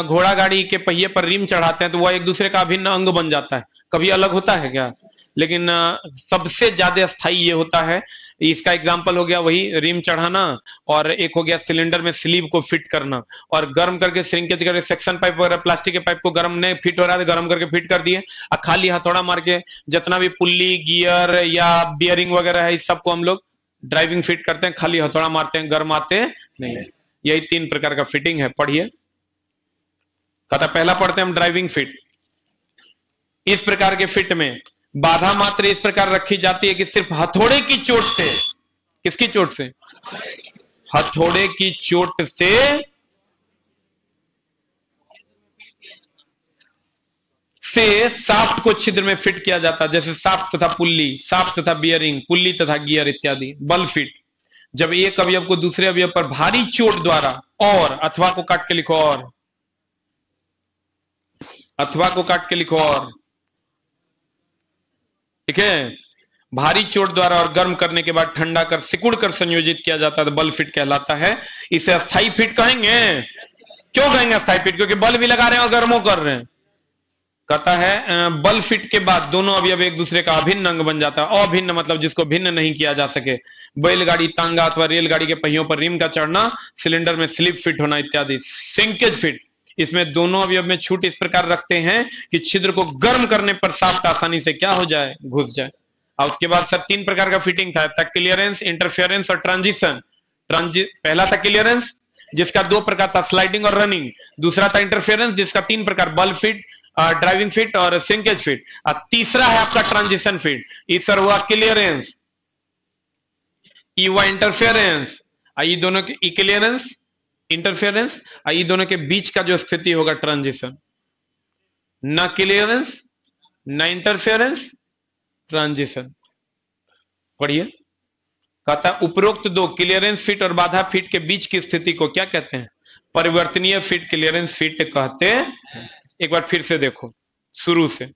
घोड़ा गाड़ी के पहिए पर रिम चढ़ाते हैं तो वह एक दूसरे का अभिन्न अंग बन जाता है, कभी अलग होता है क्या? लेकिन सबसे ज्यादा स्थायी ये होता है। इसका एग्जांपल हो गया वही रिम चढ़ाना, और एक हो गया सिलेंडर में स्लीव को फिट करना, और गर्म करके श्रिंकेज करके सेक्शन पाइप वगैरह प्लास्टिक के पाइप को गर्म नहीं फिट हो रहा है, गर्म करके फिट कर दिए, और खाली हथौड़ा मार के जितना भी पुल्ली गियर या बियरिंग वगैरह है इस सबको हम लोग ड्राइविंग फिट करते हैं, खाली हथौड़ा मारते हैं, गर्माते नहीं। यही 3 प्रकार का फिटिंग है, पढ़िए। कहता पहला पढ़ते हैं हम ड्राइविंग फिट। इस प्रकार के फिट में बाधा मात्र इस प्रकार रखी जाती है कि सिर्फ हथौड़े की चोट से, किसकी चोट से? हथौड़े की चोट से साफ्ट को छिद्र में फिट किया जाता है, जैसे साफ्ट तथा पुल्ली, साफ्ट तथा बियरिंग, पुल्ली तथा गियर इत्यादि। बल फिट जब एक अवयव को दूसरे अवयव पर भारी चोट द्वारा, और अथवा को काट के लिखो, और अथवा को काट के लिखो, और ठीक है, भारी चोट द्वारा और गर्म करने के बाद ठंडा कर सिकुड़ कर संयोजित किया जाता है तो बल फिट कहलाता है। इसे अस्थाई फिट कहेंगे। क्यों कहेंगे अस्थाई फिट? क्योंकि बल भी लगा रहे हैं और गर्मों कर रहे हैं। कहता है बल फिट के बाद दोनों अवयव एक दूसरे का अभिन्न अंग बन जाता है। अभिन्न मतलब जिसको भिन्न नहीं किया जा सके। बैलगाड़ी, तांगा अथवा रेलगाड़ी के पहियों पर रिम का चढ़ना, सिलेंडर में स्लिप फिट होना इत्यादि। सिंकेज फिट, इसमें दोनों अवयव में छूट इस प्रकार रखते हैं कि छिद्र को गर्म करने पर साफ्ट आसानी से क्या हो जाए? घुस जाए। और उसके बाद सर 3 प्रकार का फिटिंग था, क्लियरेंस, इंटरफेरेंस और ट्रांजिशन। पहला था क्लियरेंस जिसका 2 प्रकार था, स्लाइडिंग और रनिंग। दूसरा था इंटरफेरेंस जिसका 3 प्रकार, बल फिट, ड्राइविंग फिट और सिंकेज फिट। और तीसरा है आपका ट्रांजिशन फिट। इस सर हुआ क्लियरेंस, ये हुआ इंटरफेरेंस, ये दोनों के क्लियरेंस, इंटरफेरेंस, ये दोनों के बीच का जो स्थिति होगा ट्रांजिशन। ना क्लियरेंस ना इंटरफेरेंस, ट्रांजिशन। पढ़िए, कहता है उपरोक्त 2 क्लियरेंस फिट और बाधा फिट के बीच की स्थिति को क्या कहते हैं? परिवर्तनीय फिट, क्लियरेंस फिट कहते हैं। एक बार फिर से देखो शुरू से,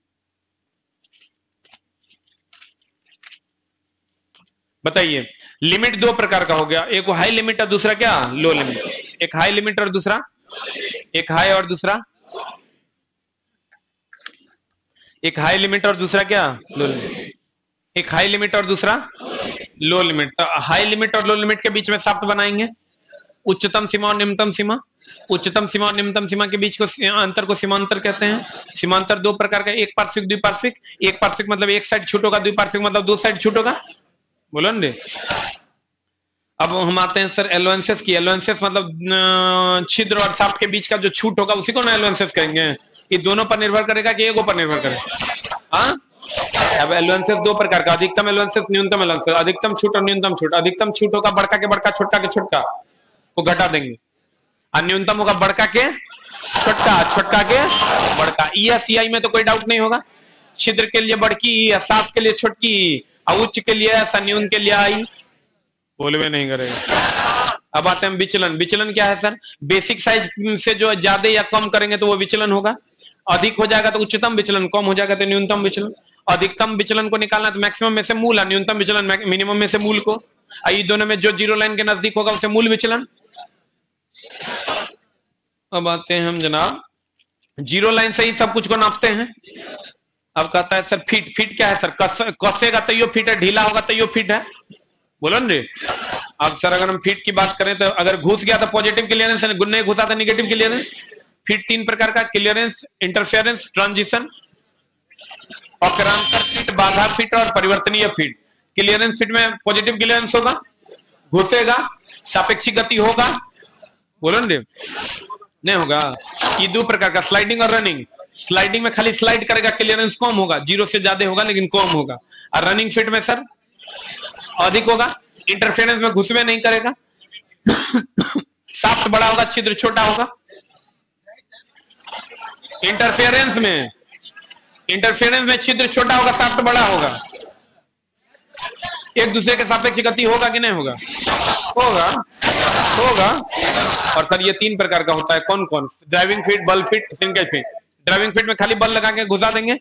बताइए। लिमिट 2 प्रकार का हो गया, एक हाई लिमिट और दूसरा क्या? लो लिमिट। एक हाई लिमिट और दूसरा, एक हाई और दूसरा, एक हाई लिमिट और दूसरा क्या? लो लिमिट। एक हाई लिमिट और दूसरा लो लिमिट। तो हाई लिमिट और लो लिमिट के बीच में साफ्ट बनाएंगे, उच्चतम सीमा और निम्नतम सीमा। उच्चतम सीमा और निम्नतम सीमा के बीच को अंतर को सीमांतर कहते हैं। सीमांतर दो प्रकार का, एक पार्श्विक द्विपार्श्विक। एक पार्श्विक मतलब एक साइड छूट होगा, द्विपार्श्विक मतलब दो साइड छूट होगा। बोलो ना। अब हम आते हैं सर एलोवेंसेस की। एलोवेंसेस मतलब छिद्र और शाफ्ट के बीच का जो छूट होगा उसी को ना एलोवेंसेस कहेंगे। ये दोनों पर निर्भर करेगा कि एगो पर निर्भर करेगा? हाँ। अब एलोवेंसेस दो प्रकार का, अधिकतम एलोवेंसेस, न्यूनतम एलोवेंसेस। अधिकतम छूट और न्यूनतम छूट। अधिकतम छूट होगा बड़का के बड़का, छोटका के छोटका, वो घटा देंगे। और न्यूनतम होगा बड़का के छोटका, छोटका के बड़का। ई में तो कोई डाउट नहीं होगा। छिद्र के लिए बड़की, शाफ्ट के लिए छोटकी, और उच्च के लिए ऐसा, न्यून के लिए आई। बोलवे नहीं करेगा। अब आते हैं विचलन। विचलन क्या है सर? बेसिक साइज से जो ज्यादा या कम करेंगे तो वो विचलन होगा। अधिक हो जाएगा तो उच्चतम विचलन, कम हो जाएगा तो न्यूनतम विचलन। अधिकतम विचलन को निकालना तो मैक्सिमम में से मूल, है न्यूनतम विचलन मिनिमम में से मूल को। ये दोनों में जो जीरो लाइन के नजदीक होगा उसे मूल विचलन। अब आते हैं हम जनाब, जीरो लाइन से ही सब कुछ को नापते हैं। अब कहता है सर फीट। फीट क्या है सर? कसेगा तो यो फीट है, ढीला होगा तो यो फीट है। बोलो ना। अब सर अगर हम फीट की बात करें तो अगर घुस गया तो पॉजिटिव क्लियरेंस है, नहीं घुसा तो निगेटिव क्लियरेंस। फीट तीन प्रकार का, क्लियरेंस, इंटरफेरेंस, ट्रांजिशन। अक्रांतर फीट, बाधा फीट और परिवर्तनीय फीट। क्लियरेंस फीट में पॉजिटिव क्लियरेंस होगा, घुसेगा, सापेक्षिक गति होगा। बोलो ना। नहीं होगा। ये दो प्रकार का, स्लाइडिंग और रनिंग। स्लाइडिंग में खाली स्लाइड करेगा, क्लियरेंस कम होगा, जीरो से ज्यादा होगा लेकिन कम होगा। और रनिंग फीट में सर अधिक होगा, इंटरफेरेंस में घुसवे नहीं करेगा, शाफ्ट बड़ा होगा, छिद्र छोटा होगा। इंटरफेरेंस में छिद्र छोटा होगा, शाफ्ट बड़ा होगा। एक दूसरे के सापेक्ष गति होगा कि नहीं होगा? होगा। और सर ये तीन प्रकार का होता है। कौन कौन? ड्राइविंग फीट, बल feet, shrinkage feet. Driving feet में खाली बल लगा के घुसा देंगे,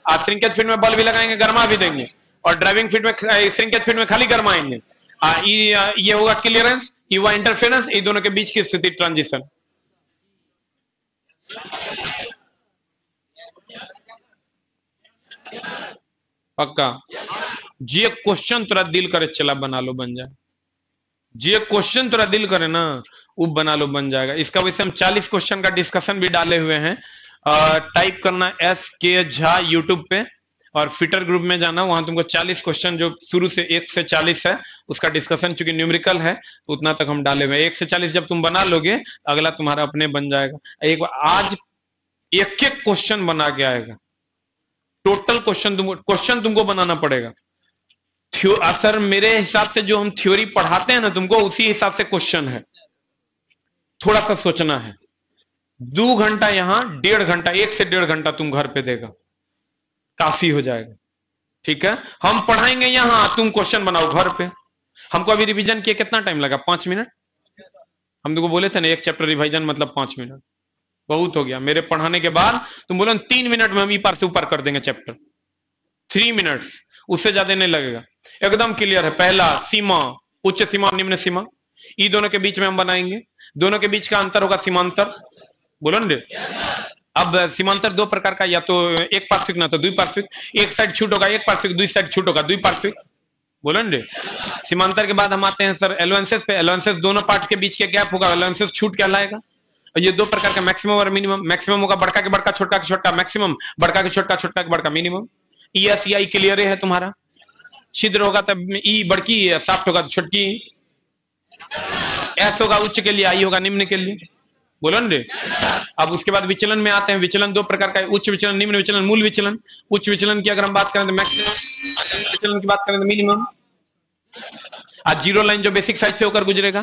और श्रिंकेज फीट में बल भी लगाएंगे, गरमा भी देंगे। और ड्राइविंग फीट में, श्रिंकेज फीट में खाली गरमाएंगे। ये होगा क्लियरेंस, ये हुआ इंटरफेरेंस, ये दोनों के बीच की स्थिति ट्रांजिशन। पक्का जी? क्वेश्चन तोरा दिल करे चला बना लो, बन जाए। जी क्वेश्चन तोरा दिल करे ना, वो बना लो, बन जाएगा। इसका वैसे हम 40 क्वेश्चन का डिस्कशन भी डाले हुए हैं। टाइप करना SK झा यूट्यूब पे, और फिटर ग्रुप में जाना, वहां तुमको 40 क्वेश्चन जो शुरू से 1 से 40 है उसका डिस्कशन, चूंकि न्यूमेरिकल है तो उतना तक हम डाले हुए। 1 से 40 जब तुम बना लोगे अगला तुम्हारा अपने बन जाएगा। एक बार आज एक एक क्वेश्चन बना के आएगा। टोटल क्वेश्चन तुमको बनाना पड़ेगा। सर मेरे हिसाब से जो हम थ्योरी पढ़ाते हैं ना तुमको, उसी हिसाब से क्वेश्चन है। थोड़ा सा सोचना है। 2 घंटा यहां, 1.5 घंटा, 1 से 1.5 घंटा तुम घर पे देगा, काफी हो जाएगा। ठीक है, हम पढ़ाएंगे यहां, तुम क्वेश्चन बनाओ घर पे। हमको अभी रिवीजन किए कितना टाइम लगा? 5 मिनट। हम तुमको बोले थे ना एक चैप्टर रिवीजन मतलब 5 मिनट, बहुत हो गया। मेरे पढ़ाने के बाद तुम बोलो 3 मिनट में हम ई पार से ऊपर कर देंगे चैप्टर। 3 मिनट, उससे ज्यादा नहीं लगेगा। एकदम क्लियर है। पहला सीमा, उच्च सीमा, निम्न सीमा, ई दोनों के बीच में हम बनाएंगे। दोनों के बीच का अंतर होगा सीमांतर। बोलो ना। अब सीमांतर दो प्रकार का, या तो एक पार्श्विक ना तो द्विपार्श्विक। एक साइड छूट होगा एक पार्श्विक, दूसरी साइड छूट होगा द्विपार्श्विक। बोलो ना। सीमांतर के बाद हम आते हैं सर एलोवेंसेस पे। एलोवेंसेस दोनों पार्ट के बीच के गैप होगा, एलोवेंसेस छूट कहलाएगा। और ये दो प्रकार का, मैक्सिमम और मिनिमम। मैक्सिमम होगा बड़का के बड़का, छोटका के छोटका। मैक्सिमम बड़का के छोटका, छोटका के बड़का। मिनिमम ई क्लियर है तुम्हारा। छिद्र होगा तब ई बड़की, शाफ्ट होगा छोटकी। एस होगा उच्च के लिए, आई होगा निम्न के लिए। बोलो ना। अब उसके बाद विचलन में आते हैं। विचलन दो प्रकार का है, उच्च विचलन, निम्न विचलन, मूल विचलन। उच्च विचलन की अगर हम बात करें तो मैक्सिमम, विचलन की बात करें तो मिनिमम। आज जीरो लाइन जो बेसिक साइड से होकर गुजरेगा।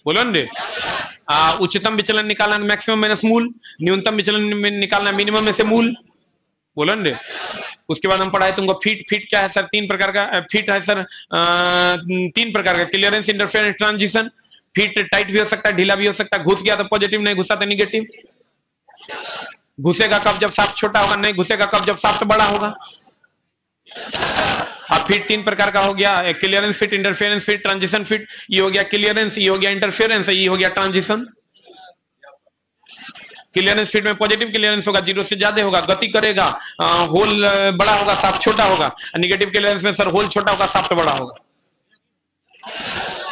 बोलो ना। उच्चतम विचलन निकालना मैक्सिमम माइनस मूल, न्यूनतम विचलन निकालना मिनिमम में से मूल। बोलो ना। उसके बाद हम पढ़ाए तुमको फीट। फीट क्या है सर? 3 प्रकार का फीट है सर। 3 प्रकार का, clearance, interference, transition. Feet tight भी हो सकता है, ढीला भी हो सकता है। घुस गया तो पॉजिटिव, नहीं घुसा तो निगेटिव। घुसेगा कब? जब शाफ्ट छोटा होगा। नहीं घुसेगा कब? जब शाफ्ट बड़ा होगा। अब फीट 3 प्रकार का हो गया, clearance feet, interference feet, transition feet. ये हो गया क्लियरेंस, ये हो गया इंटरफेरेंस, ये हो गया ट्रांजिशन। क्लियरेंस फीट में पॉजिटिव क्लियरेंस होगा, 0 से ज्यादा होगा, गति करेगा, होल बड़ा होगा, शाफ्ट छोटा होगा। निगेटिव क्लियरेंस में सर होल छोटा होगा, शाफ्ट बड़ा होगा।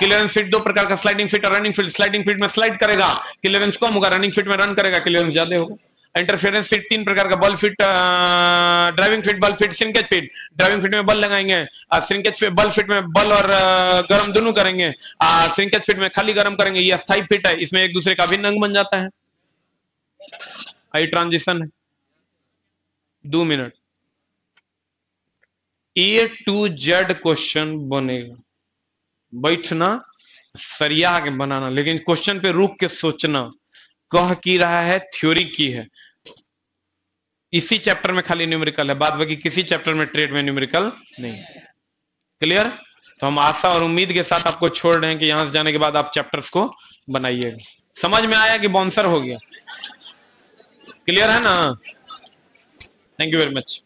क्लियरेंस फिट दो प्रकार का, स्लाइडिंग फिट और रनिंग फिट। स्लाइडिंग फिट में स्लाइड करेगा, क्लियरेंस कम होगा। रनिंग फिट में रन करेगा, क्लियरेंस ज्यादा होगा। इंटरफेरेंस फिट तीन प्रकार का, बल फिट, ड्राइविंग फिट, बल fit, shrinkage fit. Driving fit में बल लगाएंगे, श्रिंकेज फिट, बल फिट में बल और गर्म दोनों करेंगे। श्रिंकेज फिट में खाली गर्म करेंगे। ये अस्थायी फिट है, इसमें एक दूसरे का अभिन्न अंग बन जाता है। आई ट्रांजिशन है 2 minute. A to Z question बनेगा, बैठना सरिया के बनाना, लेकिन क्वेश्चन पे रुक के सोचना। कह की रहा है, थ्योरी की है। इसी चैप्टर में खाली न्यूमेरिकल है, बाद बाकी किसी चैप्टर में ट्रेड में न्यूमेरिकल नहीं। क्लियर? तो हम आशा और उम्मीद के साथ आपको छोड़ रहे हैं कि यहां से जाने के बाद आप चैप्टर्स को बनाइएगा। समझ में आया कि बाउंसर हो गया? क्लियर है ना? Thank you very much.